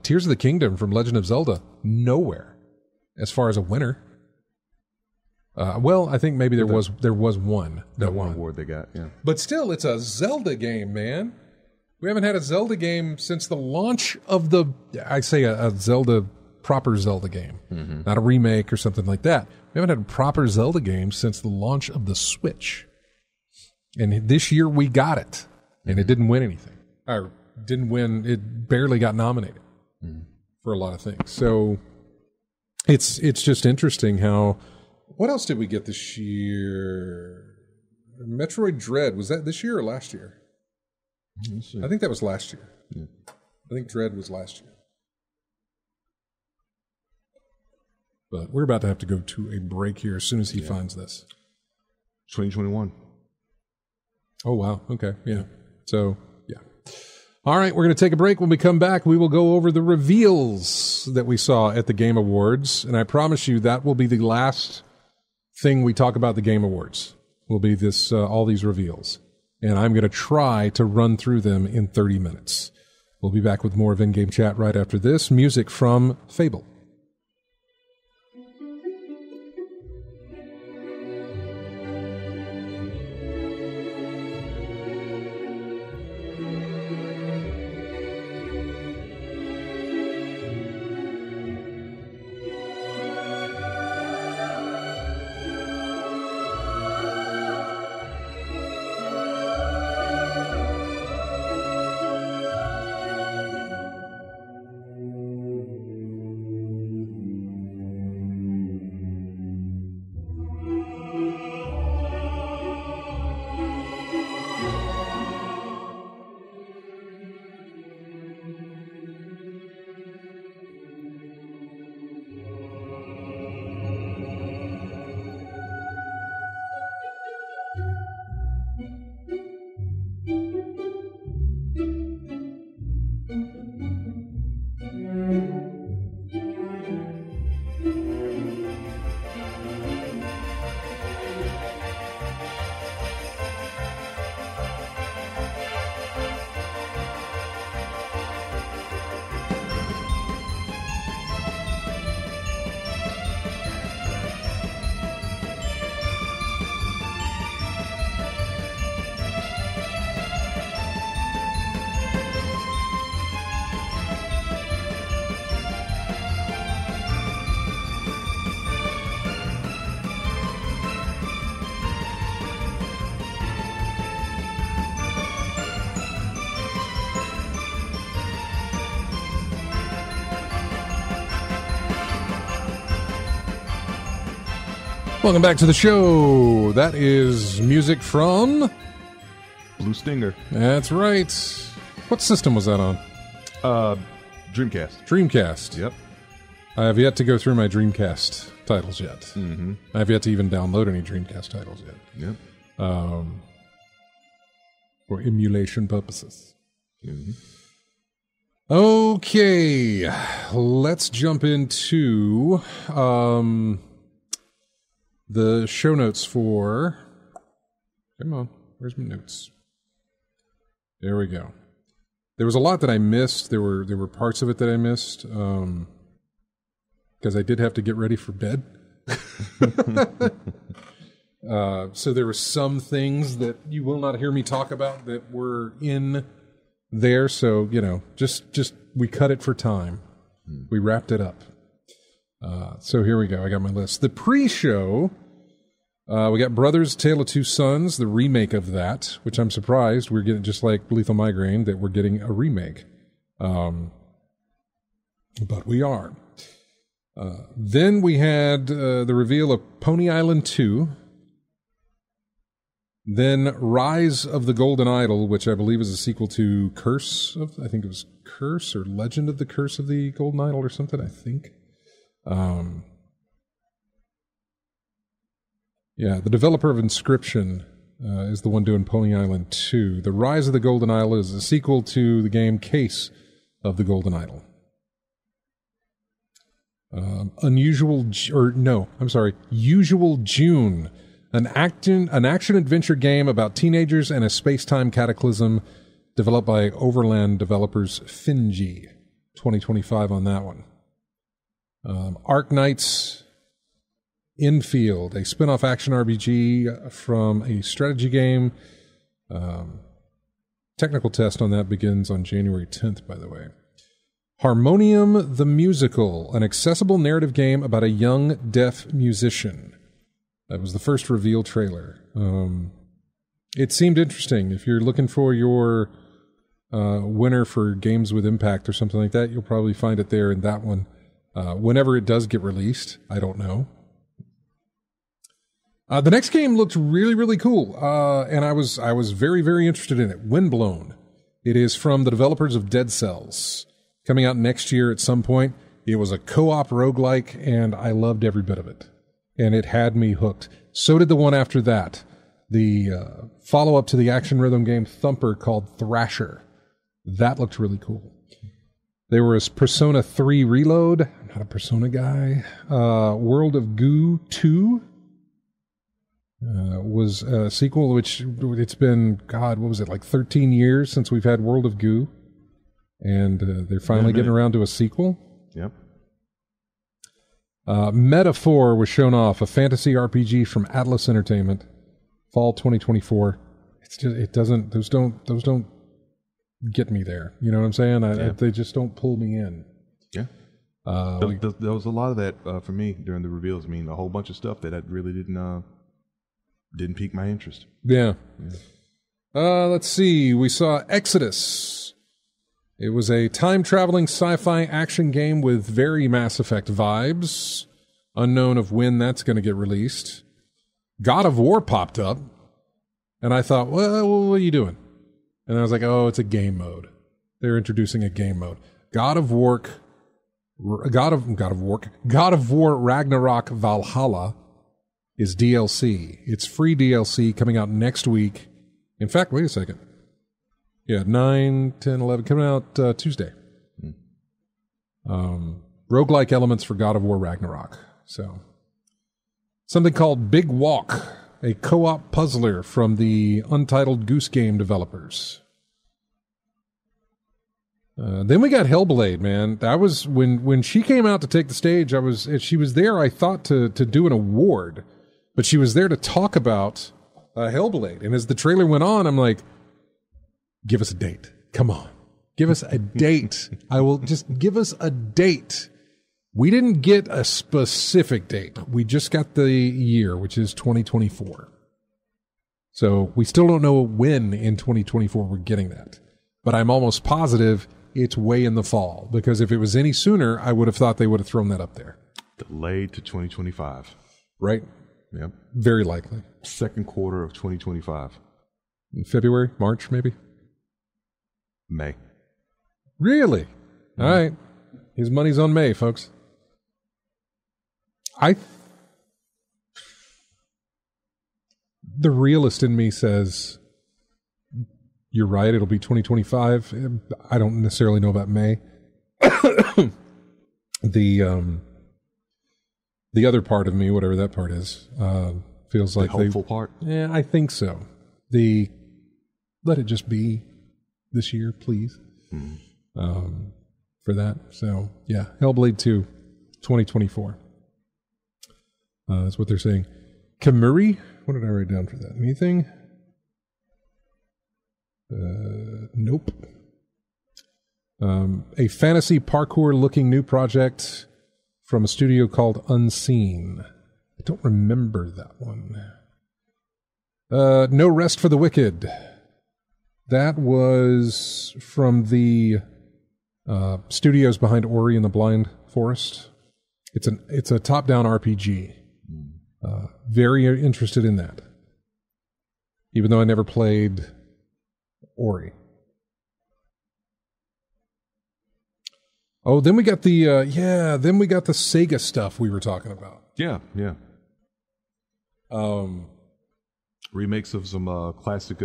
Tears of the Kingdom from Legend of Zelda, nowhere as far as a winner. I think maybe there was one that won. Award they got, yeah. But still, it's a Zelda game, man. We haven't had a Zelda game since the launch of a Zelda, proper Zelda game. Not a remake or something like that. We haven't had a proper Zelda game since the launch of the Switch. And this year we got it. And it didn't win anything. Or didn't win, it barely got nominated for a lot of things. So it's just interesting how... What else did we get this year? Metroid Dread, was that this year or last year? I think that was last year. Yeah. I think Dread was last year. But we're about to have to go to a break here as soon as he finds this. 2021. Oh, wow. Okay. Yeah. So, yeah. All right. We're going to take a break. When we come back, we will go over the reveals that we saw at the Game Awards. And I promise you that will be the last thing we talk about the Game Awards. Will be this all these reveals. And I'm going to try to run through them in 30 minutes. We'll be back with more of In-Game Chat right after this. Music from Fable. Welcome back to the show. That is music from Blue Stinger. That's right. What system was that on? Dreamcast. Dreamcast. Yep. I have yet to go through my Dreamcast titles yet. Mm-hmm. I have yet to even download any Dreamcast titles yet. Yep. For emulation purposes. Mm-hmm. Okay, let's jump into the show notes for... Come on, where's my notes? There we go. There was a lot that I missed. There were parts of it that I missed because I did have to get ready for bed. So there were some things that you will not hear me talk about that were in there. So, just we cut it for time. We wrapped it up. So here we go. I got my list. The pre-show, we got Brothers, Tale of Two Sons, the remake of that, which I'm surprised we're getting, just like Lethal Migraine, that we're getting a remake. But we are. Then we had the reveal of Pony Island 2. Then Rise of the Golden Idol, which I believe is a sequel to Curse of, I think it was Curse or Legend of the Curse of the Golden Idol or something, I think. The developer of Inscription is the one doing Pony Island 2. The Rise of the Golden Idol is a sequel to the game Case of the Golden Idol. Usual June an action-adventure game about teenagers and a space-time cataclysm developed by Overland developers Finji. 2025 on that one. Arknights Infield, a spin-off action RPG from a strategy game. Technical test on that begins on January 10th, by the way. Harmonium the Musical, an accessible narrative game about a young deaf musician. That was the first reveal trailer. It seemed interesting. If you're looking for your winner for Games with Impact or something like that, you'll probably find it there in that one. Whenever it does get released, I don't know. The next game looked really, really cool, and I was very, very interested in it. Windblown. It is from the developers of Dead Cells. Coming out next year at some point. It was a co-op roguelike, and I loved every bit of it. And it had me hooked. So did the one after that. The follow-up to the action rhythm game Thumper called Thrasher. That looked really cool. There was Persona 3 Reload. I'm not a Persona guy. World of Goo 2 was a sequel, which it's been, God, what was it, like 13 years since we've had World of Goo. And they're finally getting around to a sequel. Yep. Metaphor was shown off, a fantasy RPG from Atlas Entertainment, fall 2024. It's just, those don't get me there. You know what I'm saying? They just don't pull me in. Yeah. There was a lot of that for me during the reveals. I mean, a whole bunch of stuff that really didn't pique my interest. Yeah. Let's see. We saw Exodus. It was a time-traveling sci-fi action game with very Mass Effect vibes. Unknown of when that's going to get released. God of War popped up, and I thought, well, what are you doing? And I was like, oh, it's a game mode. They're introducing a game mode. God of War Ragnarok Valhalla is DLC. It's free DLC coming out next week. In fact, wait a second. Yeah, 9, 10, 11, coming out Tuesday. Roguelike elements for God of War Ragnarok. So, something called Big Walk, a co-op puzzler from the Untitled Goose Game developers. Then we got Hellblade, man. That was when she came out to take the stage. She was there, I thought, to do an award, but she was there to talk about Hellblade. And as the trailer went on, I'm like, give us a date. Come on. Give us a date. I will just give us a date. We didn't get a specific date. We just got the year, which is 2024. So we still don't know when in 2024 we're getting that. But I'm almost positive it's way in the fall. Because if it was any sooner, I would have thought they would have thrown that up there. Delayed to 2025. Right? Yep. Very likely. Second quarter of 2025. In February? March, maybe? May. Really? Mm-hmm. All right. His money's on May, folks. The realist in me says, you're right, it'll be 2025. I don't necessarily know about May. The other part of me, whatever that part is, feels like the hopeful part? Yeah, I think so. Let it just be this year, please. For that. So, yeah, Hellblade 2, 2024. That's what they're saying. Kamuri? What did I write down for that? Anything? Nope. A fantasy parkour-looking new project from a studio called Unseen. I don't remember that one. No Rest for the Wicked. That was from the studios behind Ori and the Blind Forest. It's a top-down RPG. Very interested in that. Even though I never played Ori. Oh, then we got the Sega stuff we were talking about. Yeah. Remakes of some classic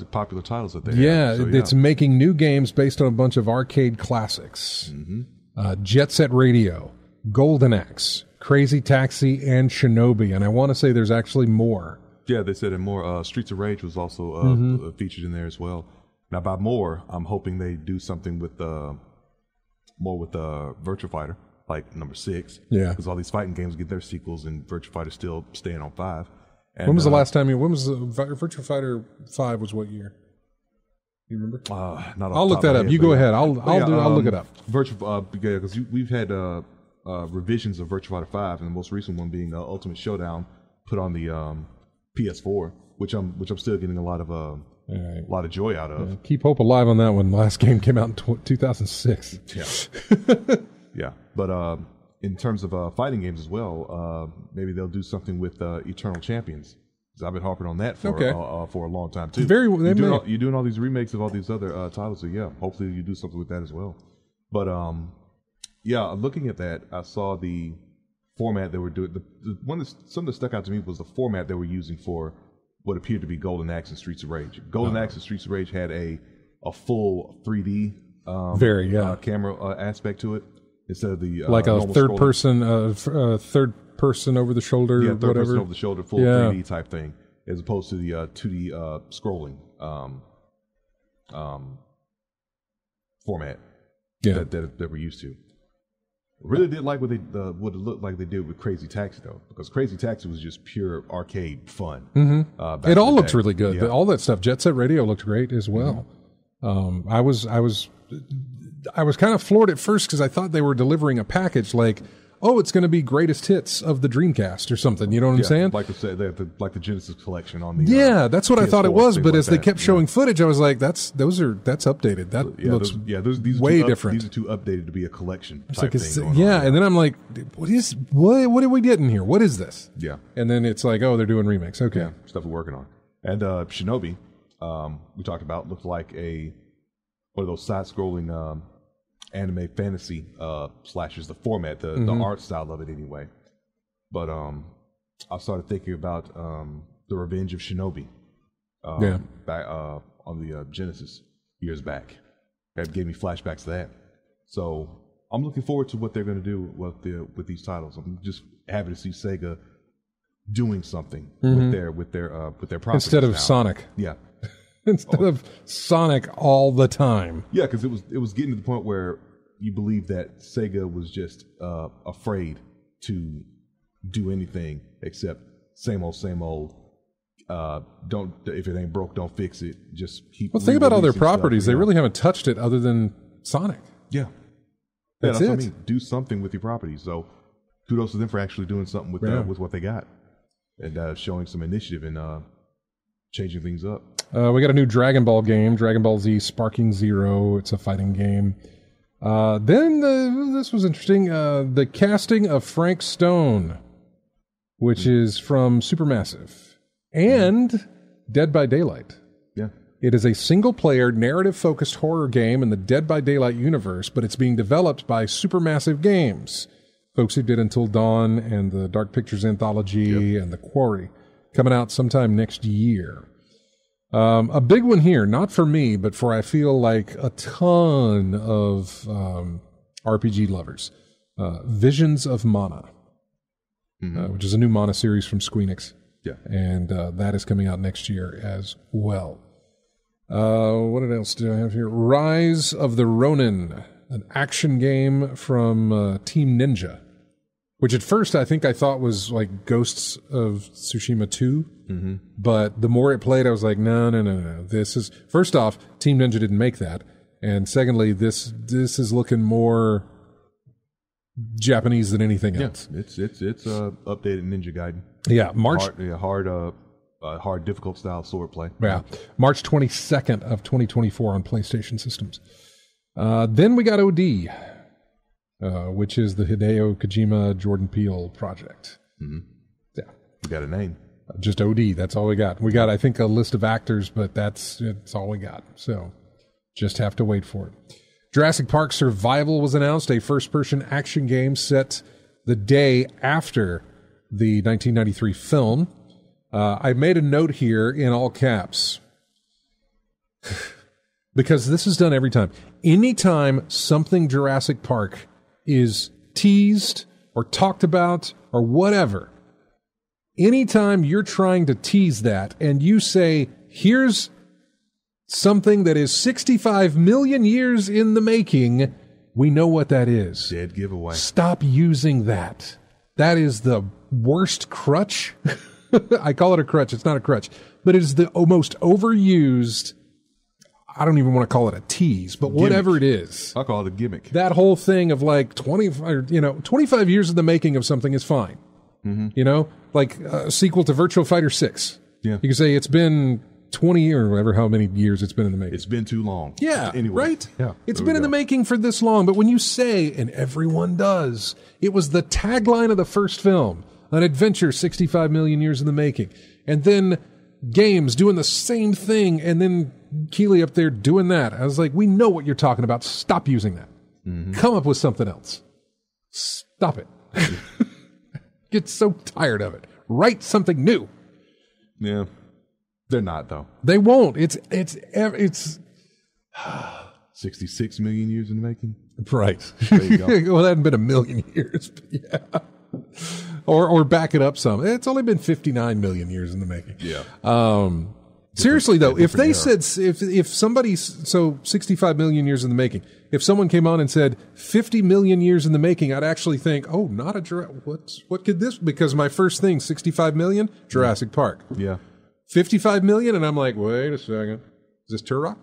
popular titles that they have. So, it's making new games based on a bunch of arcade classics. Jet Set Radio, Golden Axe, Crazy Taxi, and Shinobi. And I want to say there's actually more. Yeah, they said, and more. Streets of Rage was also featured in there as well. Now, by more, I'm hoping they do something with more with Virtua Fighter, like number 6. Yeah. Because all these fighting games get their sequels, and Virtua Fighter's still staying on 5. And, when was the last time when was Virtua Fighter 5 was what year? You remember? I'll look that up. You go ahead. I'll look it up. Because we've had revisions of Virtua Fighter 5, and the most recent one being Ultimate Showdown, put on the PS4, which I'm still getting a lot of joy out of. Keep hope alive on that one. Last game came out in 2006. Yeah, yeah. But in terms of fighting games as well, maybe they'll do something with Eternal Champions. Because I've been harping on that for a long time too. You're doing all these remakes of all these other titles, so yeah, hopefully you do something with that as well. But yeah, looking at that, I saw the format they were doing. Something that stuck out to me was the format they were using for what appeared to be Golden Axe and Streets of Rage. Golden Axe and Streets of Rage had a full 3D camera aspect to it instead of the like a third person over the shoulder, third person over the shoulder, full 3D type thing, as opposed to the 2D scrolling format that we're used to. Really did like what it looked like they did with Crazy Taxi though, because Crazy Taxi was just pure arcade fun. Mm-hmm. It all looked really good. Yeah. All that stuff, Jet Set Radio looked great as well. Mm-hmm. I was kind of floored at first because I thought they were delivering a package like, oh, it's going to be greatest hits of the Dreamcast or something. You know what I'm saying? Like the Genesis collection on the that's what PS4, I thought it was. But as they kept showing footage, I was like, that's updated. That looks these way different. These are too updated to be a collection type like thing. And then I'm like, what are we getting here? What is this? Yeah. And then it's like, oh, they're doing remakes. Okay, yeah, stuff we're working on. And Shinobi, we talked about, looked like one of those side-scrolling anime fantasy slashers, the format, the art style of it anyway. But I started thinking about the Revenge of Shinobi back on the Genesis years back. That gave me flashbacks to that. So I'm looking forward to what they're going to do with these titles. I'm just happy to see Sega doing something with their properties instead of now. Sonic. Yeah. Instead of Sonic all the time. Yeah, because it was getting to the point where you believe that Sega was just afraid to do anything except same old. Don't, if it ain't broke, don't fix it. Just keep. Well, think about all their properties. They really haven't touched it other than Sonic. Yeah, that's what I mean. Do something with your properties. So kudos to them for actually doing something with what they got and showing some initiative and changing things up. We got a new Dragon Ball game, Dragon Ball Z Sparking Zero. It's a fighting game. Then this was interesting. The casting of Frank Stone, which is from Supermassive, and Dead by Daylight. Yeah. It is a single-player, narrative-focused horror game in the Dead by Daylight universe, but it's being developed by Supermassive Games, folks who did Until Dawn and the Dark Pictures Anthology and The Quarry, coming out sometime next year. A big one here, not for me, but for I feel like a ton of RPG lovers. Visions of Mana, which is a new Mana series from Squeenix. Yeah. And that is coming out next year as well. What else do I have here? Rise of the Ronin, an action game from Team Ninja, which at first I thought was like Ghosts of Tsushima 2. Mm-hmm. But the more it played, I was like, no. This is, first off, Team Ninja didn't make that. And secondly, this is looking more Japanese than anything else. It's updated Ninja Gaiden. Yeah, hard, difficult style swordplay. Yeah, March 22nd of 2024 on PlayStation systems. Then we got OD, which is the Hideo Kojima Jordan Peele project. Mm-hmm. Yeah, we got a name. Just OD. That's all we got. We got, I think, a list of actors, but it's all we got. So just have to wait for it. Jurassic Park Survival was announced, a first-person action game set the day after the 1993 film. I made a note here in all caps because this is done every time. Anytime something Jurassic Park is teased or talked about or whatever, anytime you're trying to tease that and you say, here's something that is 65 million years in the making, we know what that is. Dead giveaway. Stop using that. That is the worst crutch. I call it a crutch. It's not a crutch. But it is the most overused, I don't even want to call it a tease, but whatever it is. I call it a gimmick. That whole thing of like 25 years in the making of something is fine. Mm-hmm. You know, like a sequel to Virtua Fighter 6. Yeah. You can say it's been 20 or whatever, how many years it's been in the making. It's been too long. Yeah, anyway. right? Yeah, it's been in the making for this long, but when you say, and everyone does, it was the tagline of the first film, an adventure 65 million years in the making. And then games doing the same thing, and then Keeley up there doing that. I was like, we know what you're talking about. Stop using that. Mm-hmm. Come up with something else. Stop it. Get so tired of it. Write something new. Yeah. They're not, though. They won't. It's 66 million years in the making. Right. There you go. Well, that hadn't been a million years, but yeah. Or back it up some. It's only been 59 million years in the making. Yeah. Seriously though, if they said if somebody 65 million years in the making, if someone came on and said 50 million years in the making, I'd actually think, oh, not a what could this? Because my first thing, 65 million, Jurassic Park. Yeah. 55 million, and I'm like, wait a second, is this Turok?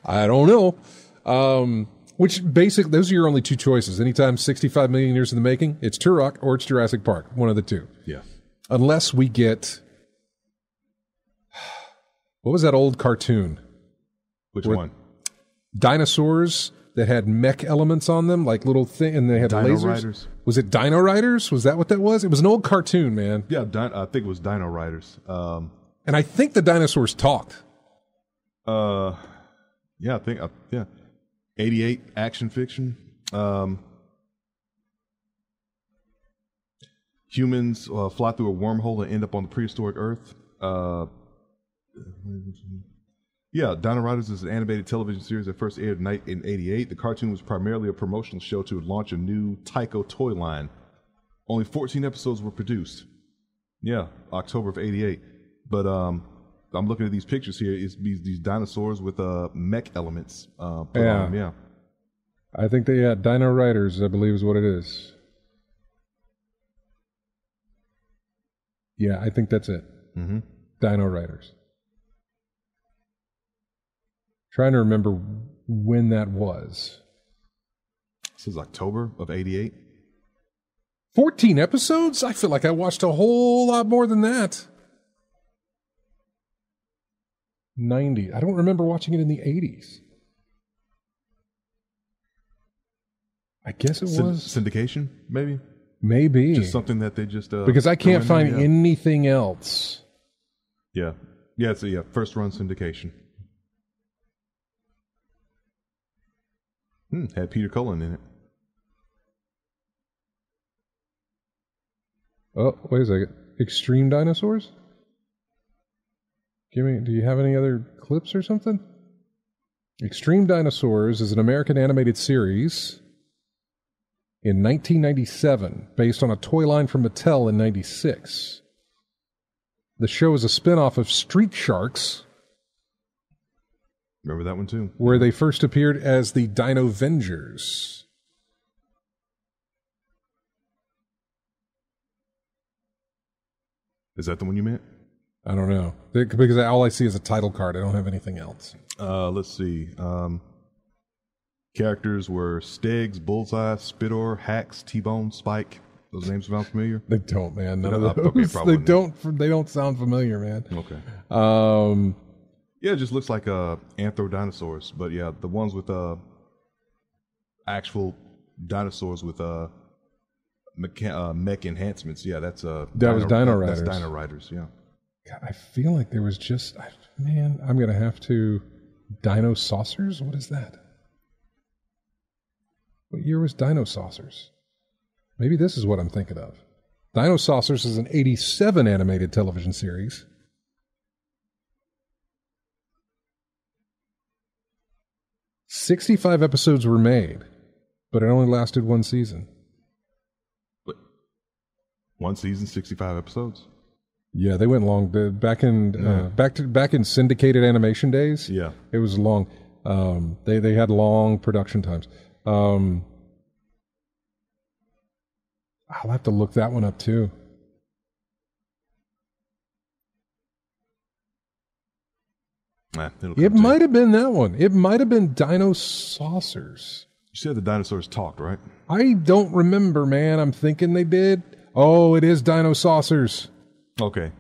I don't know. Which basically, those are your only two choices. Anytime 65 million years in the making, it's Turok or it's Jurassic Park. One of the two. Yeah. Unless we get, what was that old cartoon? Which one? Dinosaurs that had mech elements on them, like little thing, and they had Dino lasers. Riders. Was it Dino Riders? Was that what that was? It was an old cartoon, man. Yeah, I think it was Dino Riders. And I think the dinosaurs talked. Yeah, I think, 88 action fiction. Humans fly through a wormhole and end up on the prehistoric Earth. Yeah, Dino Riders is an animated television series that first aired in 1988. The cartoon was primarily a promotional show to launch a new Tyco toy line. Only 14 episodes were produced. Yeah, October of 88. But I'm looking at these pictures here. It's these dinosaurs with mech elements. Yeah. I think they had Dino Riders, I believe is what it is. Yeah, I think that's it. Mm-hmm. Dino Riders. Trying to remember when that was. This is October of 88. 14 episodes? I feel like I watched a whole lot more than that. 90. I don't remember watching it in the 80s. I guess it was. Syndication, maybe? Maybe. Just something that they just... because I can't find anything else. Yeah. Yeah, it's a first run syndication. Had Peter Cullen in it. Oh, wait a second. Extreme Dinosaurs? Do you have any other clips or something? Extreme Dinosaurs is an American animated series in 1997, based on a toy line from Mattel in 96. The show is a spin-off of Street Sharks. Remember that one too? Where they first appeared as the Dino-Vengers. Is that the one you meant? I don't know. Because all I see is a title card. I don't have anything else. Let's see. Characters were Steggs, Bullseye, Spidor, Hax, T-Bone, Spike. Those names sound familiar? They don't, man. None of those. Okay, probably they don't sound familiar, man. Okay. Yeah, it just looks like anthro-dinosaurs. But yeah, the ones with actual dinosaurs with mech enhancements. Yeah, that's that was Dino Riders. That's Dino Riders, yeah. God, I feel like there was just... Man, I'm going to have to... Dino Saucers? What is that? What year was Dino Saucers? Maybe this is what I'm thinking of. Dino Saucers is an 87 animated television series. .65 episodes were made, but it only lasted one season. One season, 65 episodes. Yeah, they went long. Back in syndicated animation days. Yeah, it was long. They had long production times. I'll have to look that one up too. It might have been that one. It might have been Dino Saucers. You said the dinosaurs talked, right? I don't remember, man. I'm thinking they did. Oh, it is Dino Saucers. Okay.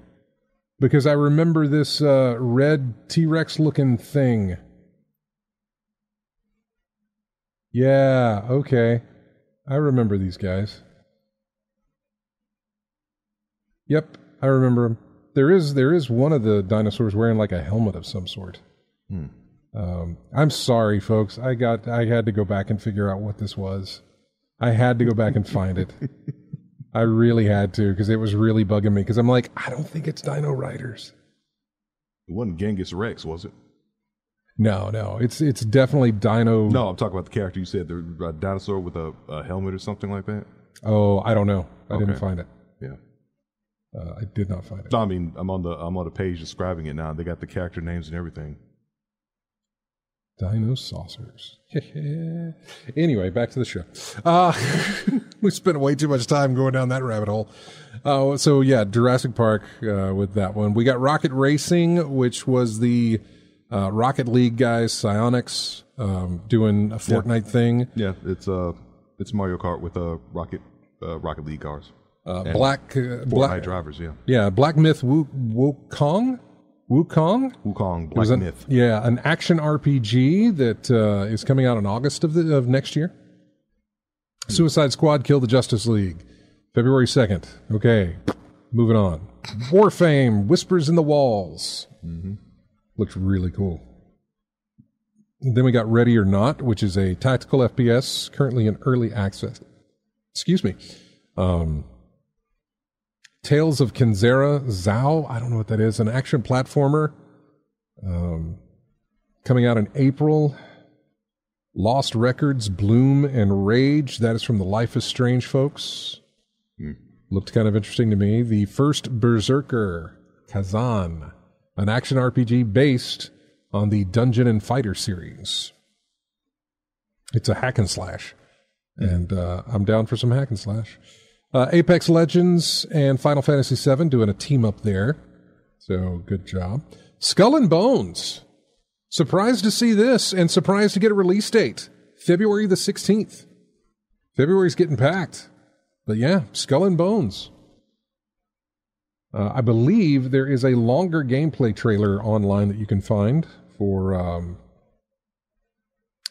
Because I remember this red T-Rex looking thing. Yeah, okay. I remember these guys. Yep, I remember them. There is one of the dinosaurs wearing like a helmet of some sort. I'm sorry, folks. I had to go back and figure out what this was. I had to go back and find it. I really had to, because it was really bugging me. Because I'm like, I don't think it's Dino Riders. It wasn't Genghis Rex, was it? No. It's definitely Dino. No, I'm talking about the character you said, the dinosaur with a helmet or something like that. Oh, I don't know. I didn't find it. Yeah. I did not find it. No, I mean, I'm on the page describing it now. They got the character names and everything. Dino Saucers. Anyway, back to the show. We spent way too much time going down that rabbit hole. So yeah, Jurassic Park with that one. We got Rocket Racing, which was the Rocket League guys, Psyonix, doing a Fortnite thing. Yeah, it's Mario Kart with Rocket League cars. Black drivers, yeah. Yeah, Black Myth Wukong, Black Myth. Yeah, an action RPG that is coming out in August of next year. Suicide Squad Kill the Justice League, February 2nd. Okay, moving on. Warframe, Whispers in the Walls. Looks really cool. Then we got Ready or Not, which is a tactical FPS currently in early access. Excuse me. Tales of Kenzera Zhao, I don't know what that is, an action platformer coming out in April. Lost Records, Bloom and Rage, that is from the Life is Strange folks. Looked kind of interesting to me. The first Berserker, Kazan, an action RPG based on the Dungeon and Fighter series. It's a hack and slash, and I'm down for some hack and slash. Apex Legends and Final Fantasy VII doing a team up there. So, good job. Skull and Bones. Surprised to see this and surprised to get a release date. February the 16th. February's getting packed. But yeah, Skull and Bones. I believe there is a longer gameplay trailer online that you can find for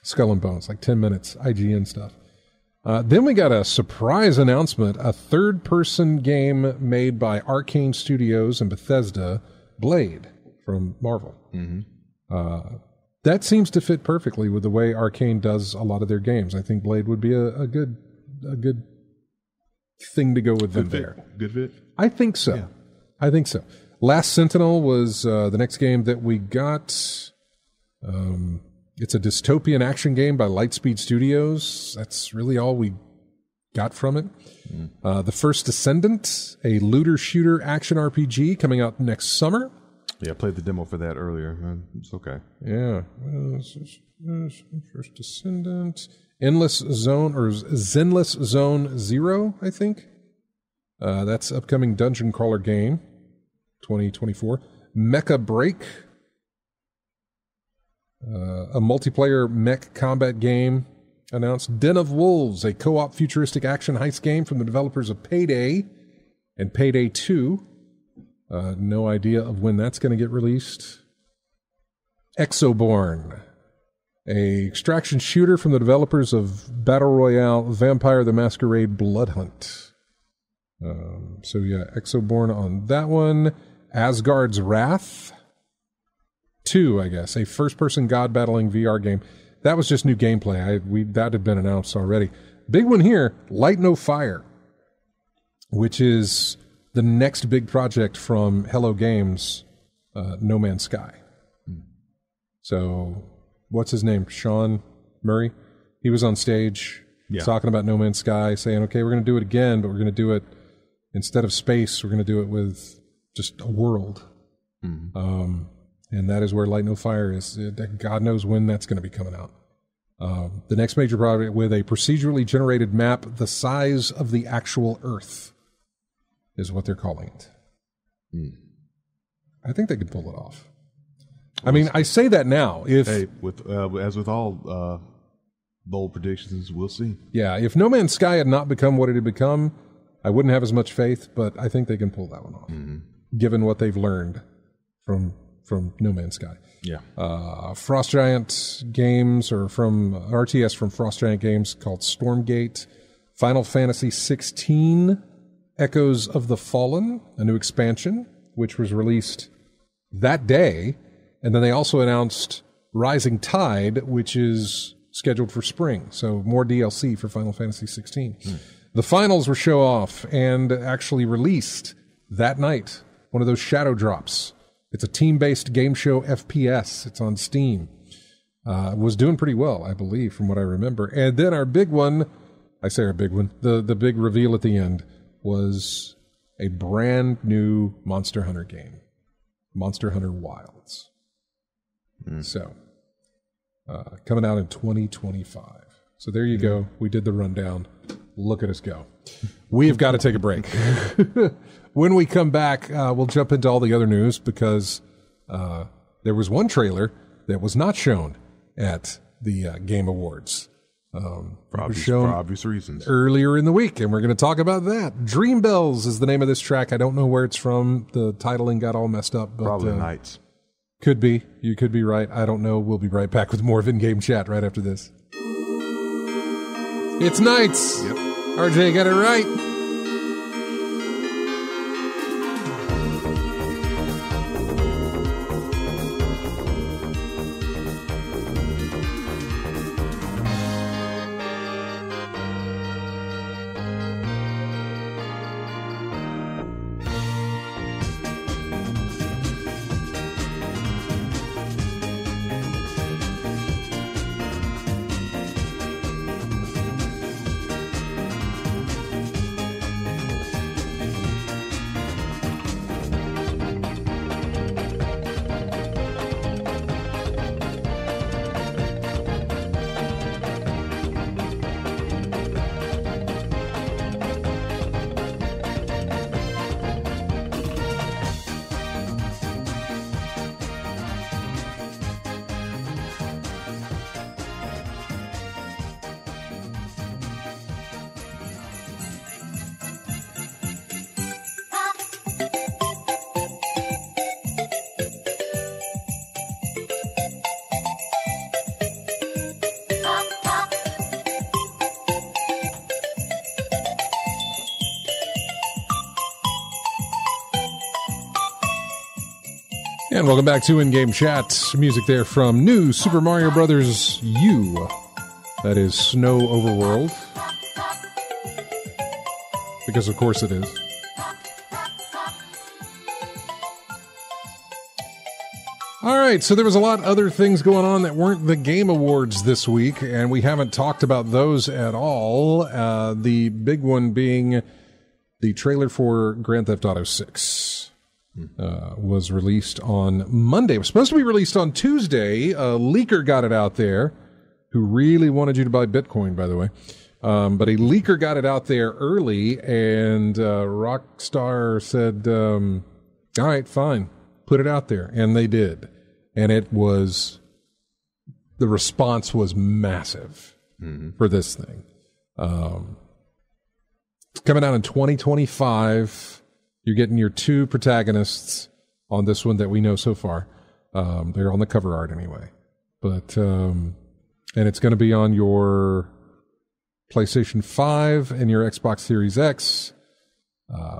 Skull and Bones, like 10 minutes, IGN stuff. Then we got a surprise announcement, a third-person game made by Arcane Studios and Bethesda, Blade, from Marvel. That seems to fit perfectly with the way Arcane does a lot of their games. I think Blade would be a good thing to go with them there. Good fit? I think so. Yeah. I think so. Last Sentinel was the next game that we got. It's a dystopian action game by Lightspeed Studios. That's really all we got from it. The First Descendant, a looter-shooter action RPG coming out next summer. Yeah, I played the demo for that earlier. It's okay. Yeah. First Descendant. Endless Zone, or Zenless Zone Zero, I think. That's upcoming dungeon crawler game, 2024. Mecha Break. A multiplayer mech combat game announced. Den of Wolves, a co-op futuristic action heist game from the developers of Payday and Payday 2. No idea of when that's going to get released. Exoborn, a extraction shooter from the developers of Battle Royale Vampire the Masquerade Blood Hunt. So yeah, Exoborn on that one. Asgard's Wrath 2, I guess, a first-person god-battling VR game. That was just new gameplay. That had been announced already. Big one here, Light No Fire, which is the next big project from Hello Games, No Man's Sky. So, what's his name? Sean Murray? He was on stage talking about No Man's Sky, saying, okay, we're going to do it again, but we're going to do it instead of space, we're going to do it with just a world. And that is where Light No Fire is. God knows when that's going to be coming out. The next major project with a procedurally generated map the size of the actual Earth is what they're calling it. I think they could pull it off. I mean, I say that now. As with all bold predictions, we'll see. Yeah, if No Man's Sky had not become what it had become, I wouldn't have as much faith, but I think they can pull that one off, given what they've learned from No Man's Sky. Yeah. Frost Giant Games, or from RTS from Frost Giant Games, called Stormgate. Final Fantasy 16, Echoes of the Fallen, a new expansion, which was released that day. And then they also announced Rising Tide, which is scheduled for spring. So more DLC for Final Fantasy 16. The finals were show off and actually released that night. One of those shadow drops. It's a team-based game show FPS. It's on Steam. Was doing pretty well, I believe, from what I remember. And then our big one, I say our big one, the big reveal at the end was a brand new Monster Hunter game. Monster Hunter Wilds. So, coming out in 2025. So there you go. We did the rundown. Look at us go. We've got to take a break. When we come back, we'll jump into all the other news because there was one trailer that was not shown at the Game Awards. For obvious reasons. Earlier in the week, and we're going to talk about that. Dream Bells is the name of this track. I don't know where it's from. The titling got all messed up. But, Probably Nights. Could be. You could be right. I don't know. We'll be right back with more of In-Game Chat right after this. It's Nights. Yep. RJ got it right. And welcome back to In-Game Chat. Music there from New Super Mario Brothers U. That is Snow Overworld. Because of course it is. All right, so there was a lot of other things going on that weren't the Game Awards this week, and we haven't talked about those at all. The big one being the trailer for Grand Theft Auto 6. Was released on Monday. It was supposed to be released on Tuesday. A leaker got it out there, who really wanted you to buy Bitcoin, by the way. But a leaker got it out there early, and Rockstar said, all right, fine, put it out there. And they did. And it was, the response was massive for this thing. It's coming out in 2025. You're getting your two protagonists on this one that we know so far. They're on the cover art anyway. But, and it's going to be on your PlayStation 5 and your Xbox Series X,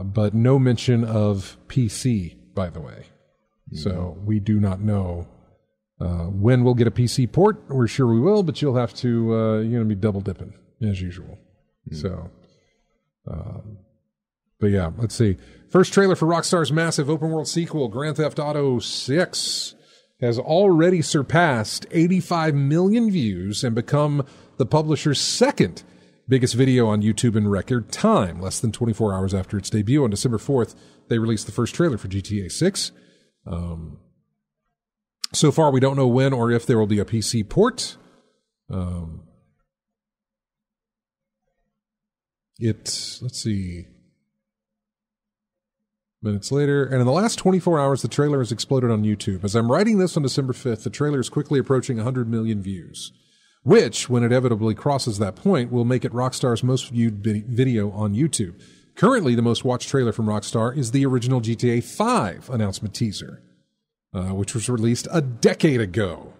but no mention of PC, by the way. So we do not know when we'll get a PC port. We're sure we will, but you'll have to, you're going to be double dipping as usual. So, but yeah, let's see. First trailer for Rockstar's massive open world sequel, Grand Theft Auto 6, has already surpassed 85 million views and become the publisher's second biggest video on YouTube in record time. Less than 24 hours after its debut on December 4th, they released the first trailer for GTA 6. So far, we don't know when or if there will be a PC port. Let's see. Minutes later, and in the last 24 hours, the trailer has exploded on YouTube. As I'm writing this on December 5th, the trailer is quickly approaching 100 million views, which, when it inevitably crosses that point, will make it Rockstar's most viewed video on YouTube. Currently, the most watched trailer from Rockstar is the original GTA 5 announcement teaser, which was released a decade ago.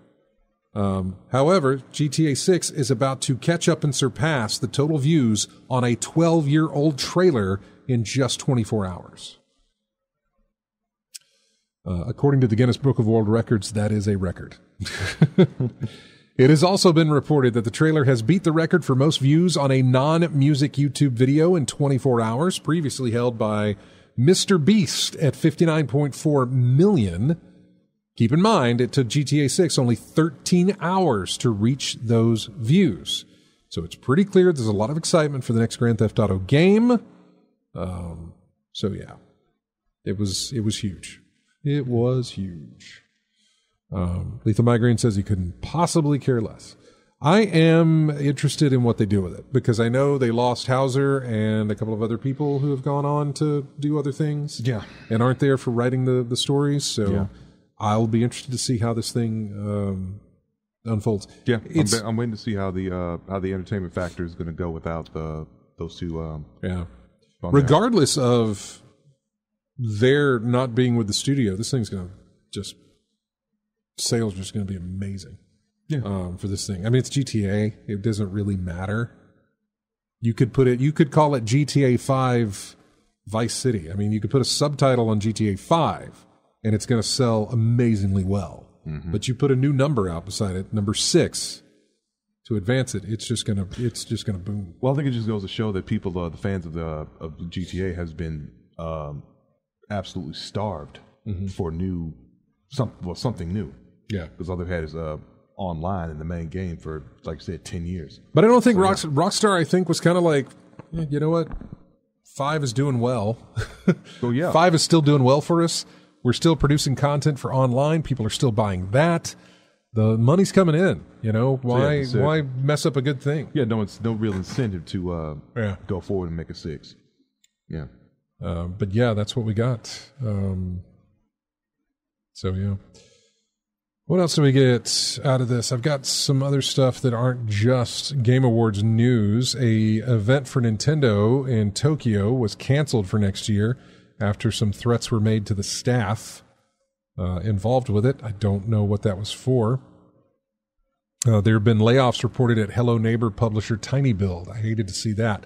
However, GTA 6 is about to catch up and surpass the total views on a 12-year-old trailer in just 24 hours. According to the Guinness Book of World Records, that is a record. It has also been reported that the trailer has beat the record for most views on a non-music YouTube video in 24 hours, previously held by Mr. Beast at 59.4 million. Keep in mind, it took GTA 6 only 13 hours to reach those views. So it's pretty clear there's a lot of excitement for the next Grand Theft Auto game. So yeah, it was huge. It was huge. Lethal Migraine says he couldn't possibly care less. I am interested in what they do with it because I know they lost Hauser and a couple of other people who have gone on to do other things. Yeah. And aren't there for writing the stories. So yeah. I'll be interested to see how this thing unfolds. Yeah. I'm waiting to see how the entertainment factor is going to go without those two. Regardless of their not being with the studio, this thing's going to sales are just going to be amazing. Yeah. For this thing. I mean, it's GTA. It doesn't really matter. You could call it GTA 5 Vice City. I mean, you could put a subtitle on GTA 5 and it's going to sell amazingly well. Mm-hmm. But you put a new number out beside it, number 6, to advance it, it's just going to boom. Well, I think it just goes to show that people, the fans of GTA has been absolutely starved for something new. Yeah. Because all they've had is online in the main game for, like I said, 10 years. But I don't think Rockstar, I think, was kind of like, you know what? 5 is doing well. Oh, yeah. 5 is still doing well for us. We're still producing content for online. People are still buying that. The money's coming in. You know, why mess up a good thing? Yeah, no, it's no real incentive to go forward and make a 6. Yeah. But yeah, that's what we got. So yeah. What else do we get out of this? I've got some other stuff that aren't just Game Awards news. A event for Nintendo in Tokyo was canceled for next year after some threats were made to the staff involved with it. I don't know what that was for. There have been layoffs reported at Hello Neighbor publisher TinyBuild. I hated to see that.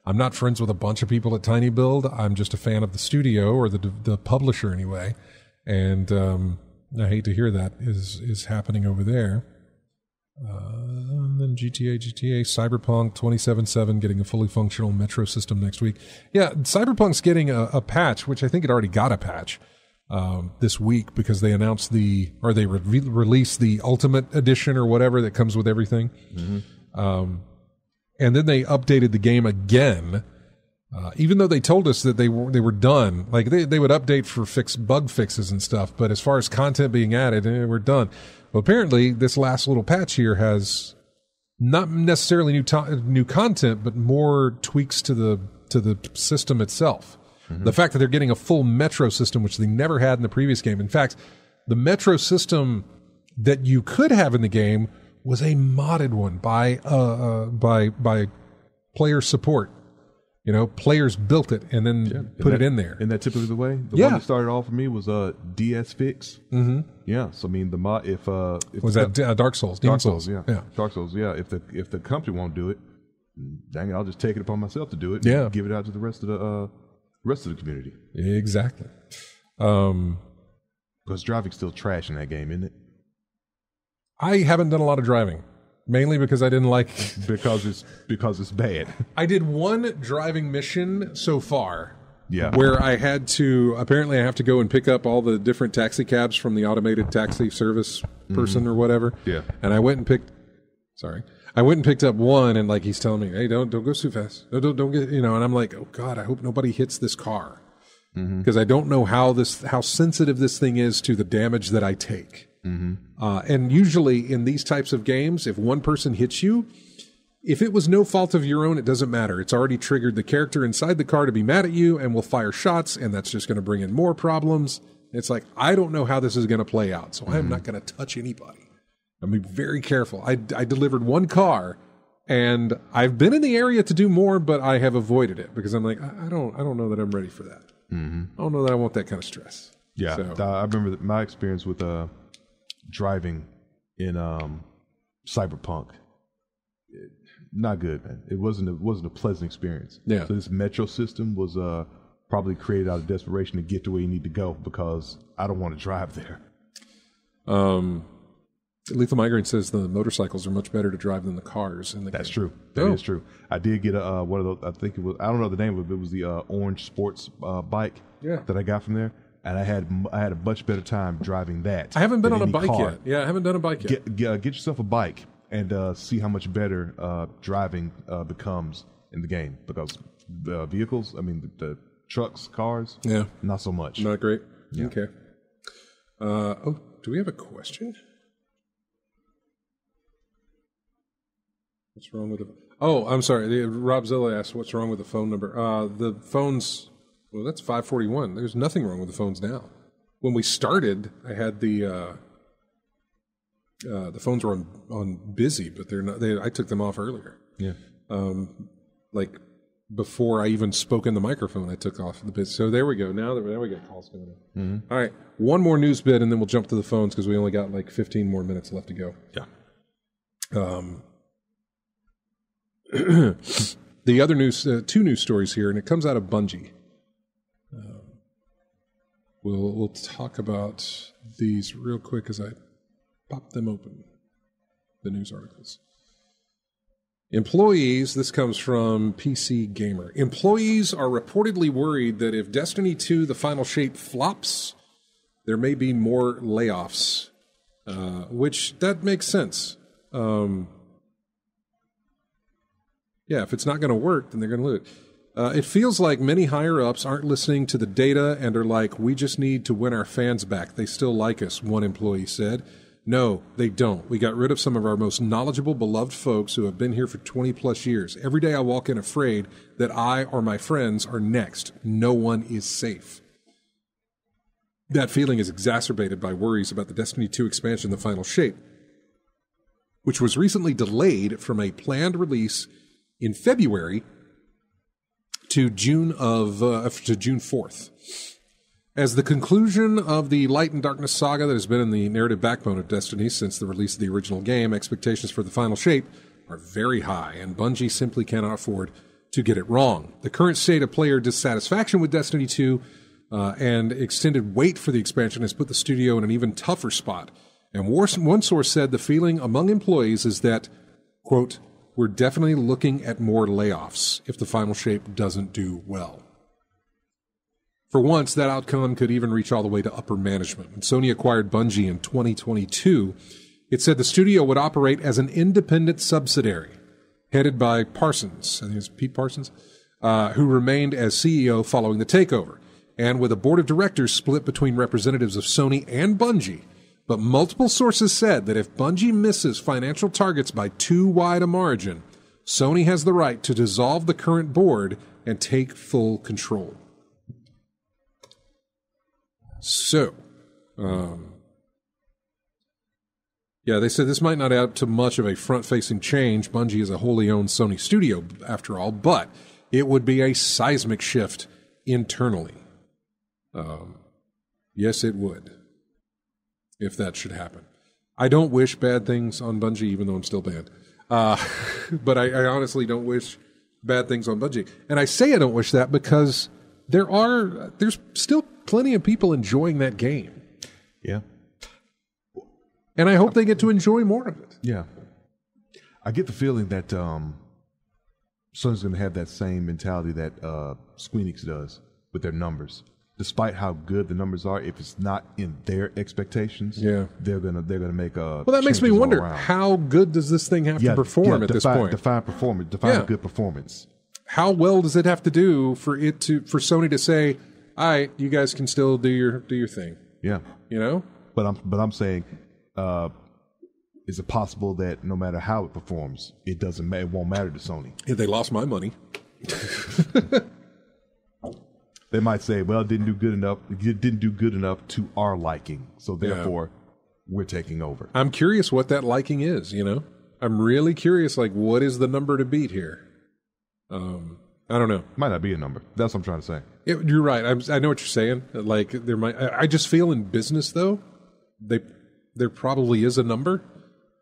I'm not friends with a bunch of people at TinyBuild. I'm just a fan of the studio, or the publisher anyway. And I hate to hear that is happening over there. And then GTA, Cyberpunk 2077 getting a fully functional Metro system next week. Yeah, Cyberpunk's getting a patch, which I think it already got a patch this week because they announced they released the Ultimate Edition or whatever that comes with everything. Mm-hmm. And then they updated the game again. Even though they told us that they were done, like they would update for bug fixes and stuff, but as far as content being added, we're done. Well, apparently this last little patch here has not necessarily new content, but more tweaks to the system itself. Mm-hmm. The fact that they're getting a full Metro system, which they never had in the previous game. In fact, the Metro system that you could have in the game was a modded one by player support. You know, players built it and then put it in there. And that typically the way? The one that started off for me was DS Fix. Mm-hmm. Yeah. So I mean, the mod if was that Dark Souls? Dark Souls, yeah. Dark Souls, yeah. If the company won't do it, dang it, I'll just take it upon myself to do it. And give it out to the rest of the community. Exactly. Because driving's still trash in that game, isn't it? I haven't done a lot of driving. Mainly because I didn't like because it's bad. I did one driving mission so far. Yeah. Where I have to go and pick up all the different taxi cabs from the automated taxi service person or whatever. Yeah. And I went and I went and picked up one, and like he's telling me, "Hey, don't go too fast. Don't get And I'm like, "Oh God, I hope nobody hits this car because I don't know how sensitive this thing is to the damage that I take." And usually in these types of games, if one person hits you, if it was no fault of your own, it doesn't matter. It's already triggered the character inside the car to be mad at you and will fire shots, and that's just going to bring in more problems. It's like, I don't know how this is going to play out, so I'm not going to touch anybody. I'm being very careful. I delivered one car, and I've been in the area to do more, but I have avoided it because I'm like, I don't know that I'm ready for that. I don't know that I want that kind of stress. Yeah, so. I remember my experience with driving in Cyberpunk. Not good, man. It wasn't a pleasant experience. Yeah. So this metro system was probably created out of desperation to get to where you need to go because I don't want to drive there. Lethal Migraine says the motorcycles are much better to drive than the cars in the That's game. True. That is true. I did get one of those. I think it was. I don't know the name of it. It was the orange sports bike that I got from there, and I had a much better time driving that. I haven't been on a bike yet. Yeah, I haven't done a bike yet. Get yourself a bike and see how much better driving becomes in the game because the vehicles. I mean, the trucks, cars. Yeah, not so much. Not great. Yeah. Okay. Do we have a question? What's wrong with it? Oh, I'm sorry. Rob Zilla asked, what's wrong with the phone number? The phones, well, that's 541. There's nothing wrong with the phones now. When we started, I had the phones were on busy, but they're not. I took them off earlier. Yeah. Like before I even spoke in the microphone, I took off the busy. So there we go. Now there we got calls going in. All right. One more news bit, and then we'll jump to the phones because we only got like 15 more minutes left to go. Yeah. The other news, two news stories here, and it comes out of Bungie. We'll talk about these real quick as I pop them open, the news articles. Employees, this comes from PC Gamer. Employees are reportedly worried that if Destiny 2, the final shape, flops, there may be more layoffs, which that makes sense. Yeah, if it's not going to work, then they're going to lose it. It feels like many higher-ups aren't listening to the data and are like, we just need to win our fans back. They still like us, one employee said. No, they don't. We got rid of some of our most knowledgeable, beloved folks who have been here for 20-plus years. Every day I walk in afraid that I or my friends are next. No one is safe. That feeling is exacerbated by worries about the Destiny 2 expansion, The Final Shape, which was recently delayed from a planned release in February to June 4th. As the conclusion of the Light and Darkness saga that has been in the narrative backbone of Destiny since the release of the original game, expectations for The Final Shape are very high, and Bungie simply cannot afford to get it wrong. The current state of player dissatisfaction with Destiny 2 and extended wait for the expansion has put the studio in an even tougher spot. And one source said the feeling among employees is that, quote, we're definitely looking at more layoffs if The Final Shape doesn't do well. For once, that outcome could even reach all the way to upper management. When Sony acquired Bungie in 2022, it said the studio would operate as an independent subsidiary, headed by Parsons, I think it's Pete Parsons, who remained as CEO following the takeover, and with a board of directors split between representatives of Sony and Bungie. But multiple sources said that if Bungie misses financial targets by too wide a margin, Sony has the right to dissolve the current board and take full control. So, yeah, they said this might not add up to much of a front-facing change. Bungie is a wholly owned Sony studio, after all, but it would be a seismic shift internally. Yes, it would. If that should happen. I don't wish bad things on Bungie, even though I'm still banned. But I honestly don't wish bad things on Bungie. And I say I don't wish that because there's still plenty of people enjoying that game. Yeah. And I hope they get to enjoy more of it. Yeah. I get the feeling that Sony's going to have that same mentality that Squeenix does with their numbers. despite how good the numbers are, if it's not in their expectations, they're gonna make a. Well, that makes me wonder how good does this thing have to perform at this point? Define performance. Define a good performance. How well does it have to do for Sony to say, "All right, you guys can still do your thing"? Yeah, you know. But I'm saying, is it possible that no matter how it performs, it won't matter to Sony? If they lost my money. They might say, well, it didn't do good enough. It didn't do good enough to our liking. So therefore, we're taking over. I'm curious what that liking is, you know? I'm really curious, like, what is the number to beat here? I don't know. Might not be a number. That's what I'm trying to say. You're right. I know what you're saying. Like, there might. I just feel in business, though, there probably is a number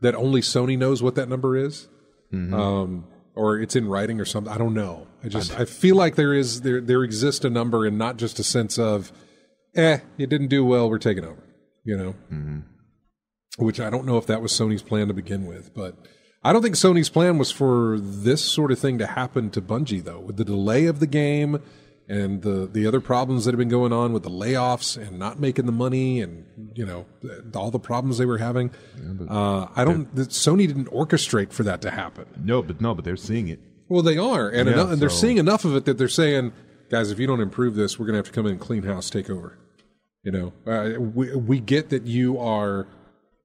that only Sony knows what that number is. Mm-hmm. Or it's in writing or something. I don't know. I feel like there exists a number and not just a sense of, it didn't do well, we're taking over, you know? Mm-hmm. Which I don't know if that was Sony's plan to begin with, but I don't think Sony's plan was for this sort of thing to happen to Bungie, though. With the delay of the game and the other problems that have been going on with the layoffs and not making the money and, you know, all the problems they were having. Yeah, Sony didn't orchestrate for that to happen. No, but they're seeing it. Well, they are. And they're seeing enough of it that they're saying, guys, if you don't improve this, we're going to have to come in and clean house, take over. You know, we get that you are,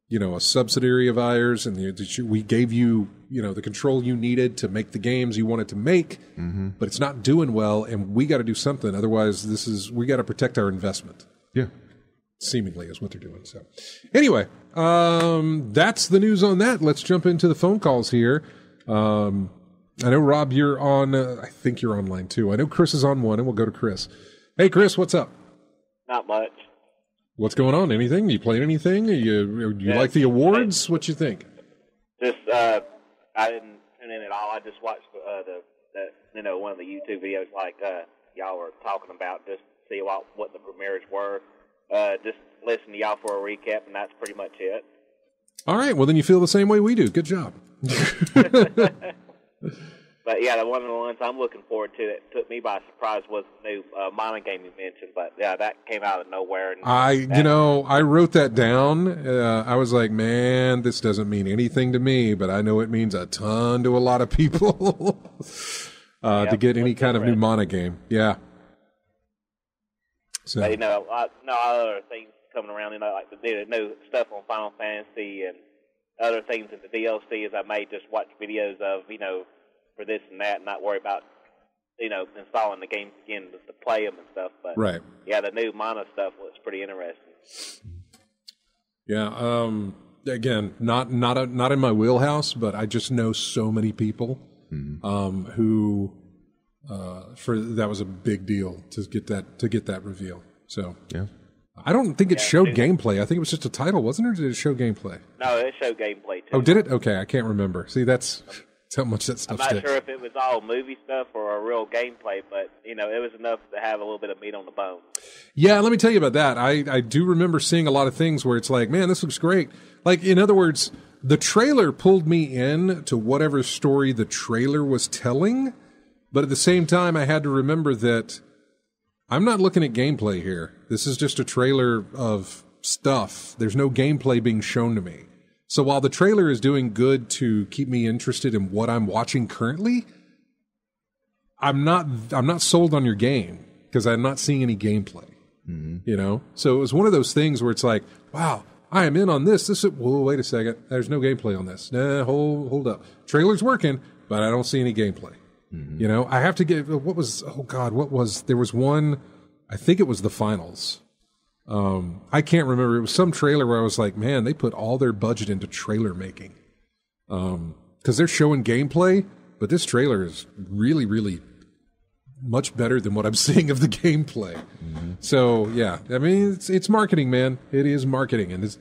you know, a subsidiary of ours, and we gave you, you know, the control you needed to make the games you wanted to make, but it's not doing well, and we got to do something. Otherwise, we got to protect our investment. Yeah, seemingly is what they're doing. So, anyway, that's the news on that. Let's jump into the phone calls here. I know Rob, you're on. I think you're online too. I know Chris is on one, and we'll go to Chris. Hey, Chris, what's up? Not much. What's going on? Anything? You playing anything? You like the awards? What you think? Just I didn't tune in at all. I just watched one of the YouTube videos like y'all were talking about, just see what the premieres were. Just listen to y'all for a recap, and that's pretty much it. All right. Well, then you feel the same way we do. Good job. But yeah, one of the ones I'm looking forward to that took me by surprise was the new Mana game you mentioned. But yeah, that came out of nowhere. And I wrote that down. I was like, man, this doesn't mean anything to me, but I know it means a ton to a lot of people to get any kind of new Mana game. Yeah. So but, other things coming around, like the new stuff on Final Fantasy and other things in the DLCs. I may just watch videos of, for this and that, and not worry about, installing the games again to play them and stuff. But right. Yeah, the new Mana stuff looks pretty interesting. Yeah. Again, not in my wheelhouse, but I just know so many people who that was a big deal to get that reveal. So yeah. I don't think it showed gameplay. I think it was just a title, wasn't it? Or did it show gameplay? No, it showed gameplay too. Oh, did it? Okay, I can't remember. See, that's how much that stuff I'm not sticks. sure if it was all movie stuff or a real gameplay, but it was enough to have a little bit of meat on the bone. Yeah, let me tell you about that. I do remember seeing a lot of things where it's like, man, this looks great. Like, in other words, the trailer pulled me in to whatever story the trailer was telling, but at the same time, I had to remember that I'm not looking at gameplay here. This is just a trailer of stuff. There's no gameplay being shown to me. So while the trailer is doing good to keep me interested in what I'm watching currently, I'm not sold on your game because I'm not seeing any gameplay. Mm-hmm. So it was one of those things where it's like, wow, I am in on this. Whoa, wait a second. There's no gameplay on this. Nah, hold up. Trailer's working, but I don't see any gameplay. Mm-hmm. I have to get, there was one, I think it was the finals. I can't remember. It was some trailer where I was like, man, they put all their budget into trailer making. Because they're showing gameplay, but this trailer is really, really much better than what I'm seeing of the gameplay. Mm-hmm. So yeah, I mean, it's marketing, man. It is marketing, and it's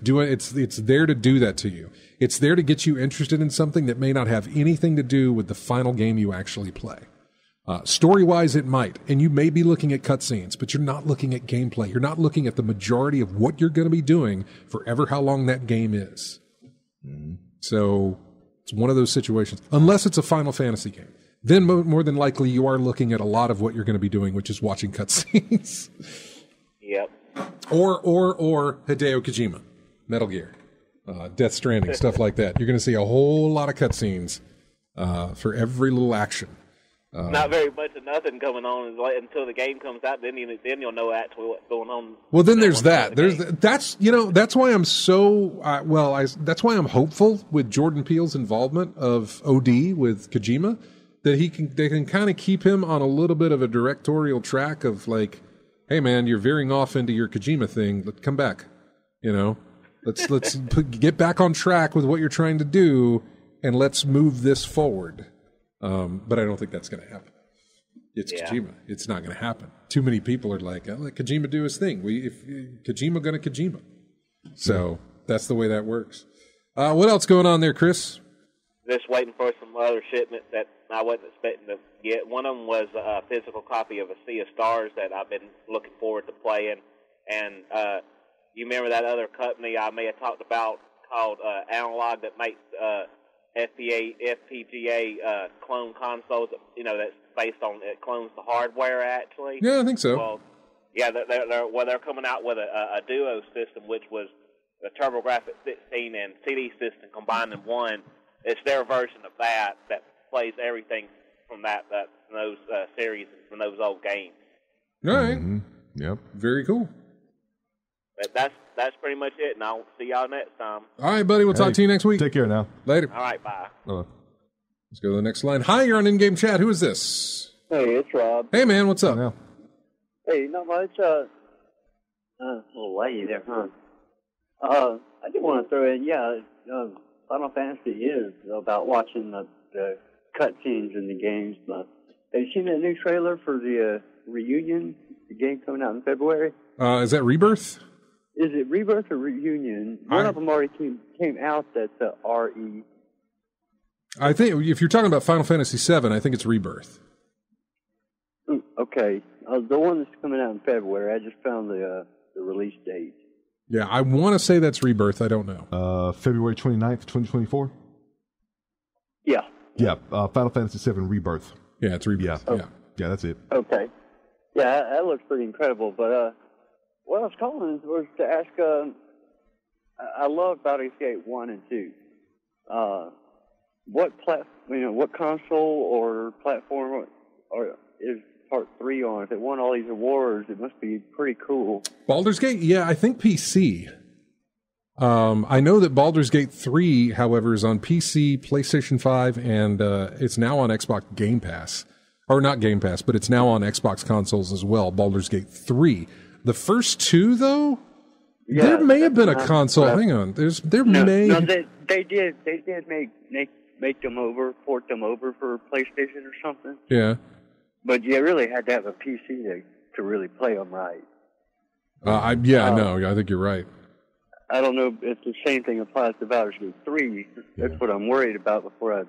there to do that to you. It's there to get you interested in something that may not have anything to do with the final game you actually play. Story-wise, it might, and you may be looking at cutscenes, but you're not looking at gameplay. You're not looking at the majority of what you're going to be doing for ever how long that game is. Mm-hmm. So it's one of those situations, unless it's a Final Fantasy game. Then more than likely you are looking at a lot of what you're going to be doing, which is watching cutscenes. Yep. Or Hideo Kojima, Metal Gear, Death Stranding, stuff like that. You're going to see a whole lot of cutscenes for every little action. Not very much of nothing going on until the game comes out. Then you'll know actually what's going on. Well, then there's that. That's why I'm so that's why I'm hopeful with Jordan Peele's involvement of OD with Kojima, that they can kind of keep him on a little bit of a directorial track of like, hey man, you're veering off into your Kojima thing. Let's come back. Let's get back on track with what you're trying to do, and let's move this forward. But I don't think that's going to happen. It's Kojima. It's not going to happen. Too many people are like, let Kojima do his thing. Kojima going to Kojima. So that's the way that works. What else going on there, Chris? Just waiting for some other shipments that I wasn't expecting to get. One of them was a physical copy of A Sea of Stars that I've been looking forward to playing. And you remember that other company I may have talked about called Analog that makes FPGA clone consoles, that's based on, it clones the hardware actually. Yeah, I think so. Well, yeah, they're coming out with a Duo system, which was the TurboGrafx 16 and CD system combined in one. It's their version of that plays everything from those series and from those old games. All right. Mm-hmm. Yep. Very cool. But that's pretty much it, and I'll see y'all next time. All right, buddy. We'll talk to you next week. Take care now. Later. All right, bye. Let's go to the next line. Hi, you're on In-Game Chat. Who is this? Hey, it's Rob. Hey, man. What's up? Hey, not much. A little laggy there, huh? I did want to throw in, Final Fantasy is about watching the cutscenes in the games. But have you seen that new trailer for the Reunion, the game coming out in February? Is that Rebirth? Is it Rebirth or Reunion? One of them already came out. That's RE. I think if you're talking about Final Fantasy VII, I think it's Rebirth. Okay. The one that's coming out in February, I just found the release date. Yeah, I want to say that's Rebirth. I don't know. February 29th, 2024? Yeah. Yeah, Final Fantasy VII Rebirth. Yeah, it's Rebirth. Yeah, yeah, that's it. Okay. Yeah, that looks pretty incredible. But what I was calling was to ask, I love Baldur's Gate 1 and 2. What console or platform is Part 3 on? If it won all these awards, it must be pretty cool. Baldur's Gate? Yeah, I think PC. I know that Baldur's Gate 3, however, is on PC, PlayStation 5, and it's now on Xbox Game Pass. Or not Game Pass, but it's now on Xbox consoles as well, Baldur's Gate 3. The first two, though, there may have been a console. Hang on. They did make them over, port them over for PlayStation or something. Yeah. But you really had to have a PC to really play them right. I know. I think you're right. I don't know if the same thing applies to Baldur's Gate 3. That's what I'm worried about before I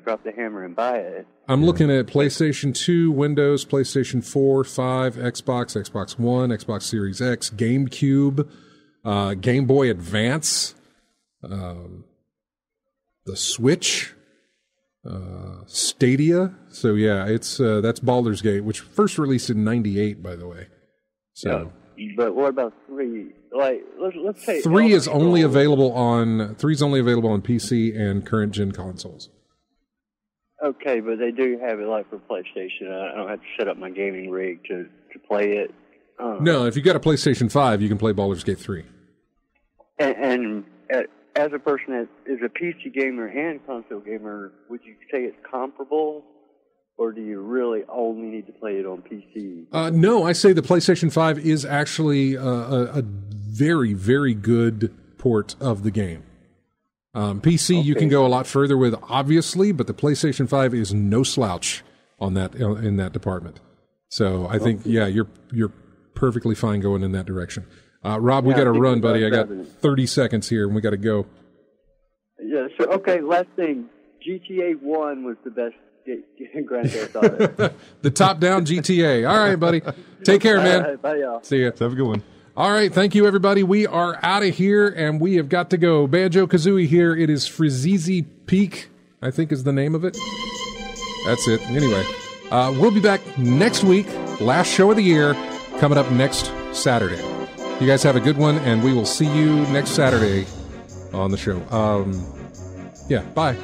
drop the hammer and buy it. I'm looking at PlayStation 2, Windows, PlayStation 4, 5, Xbox, Xbox One, Xbox Series X, GameCube, Game Boy Advance, the Switch, Stadia. So yeah, it's that's Baldur's Gate, which first released in '98, by the way. So, but what about 3? Like, let's say 3 is only available on PC and current gen consoles. Okay, but they do have it like for PlayStation. I don't have to set up my gaming rig to play it. No, if you got a PlayStation 5, you can play Baldur's Gate 3. And as a person that is a PC gamer and console gamer, would you say it's comparable, or do you really only need to play it on PC? No, I say the PlayStation 5 is actually a very, very good port of the game. PC, you can go a lot further with, obviously, but the PlayStation 5 is no slouch on that in that department. So I think, you're perfectly fine going in that direction. Rob, we got to run, buddy. I got 30 seconds here, and we got to go. Yeah. So okay. Last thing, GTA 1 was the best Grand Theft Auto. The top-down GTA. All right, buddy. Take care, man. All right, bye, y'all. See ya. Have a good one. All right, thank you, everybody. We are out of here, and we have got to go. Banjo-Kazooie here. It is Frizizi Peak, I think is the name of it. That's it. Anyway, we'll be back next week. Last show of the year, coming up next Saturday. You guys have a good one, and we will see you next Saturday on the show. Yeah, bye.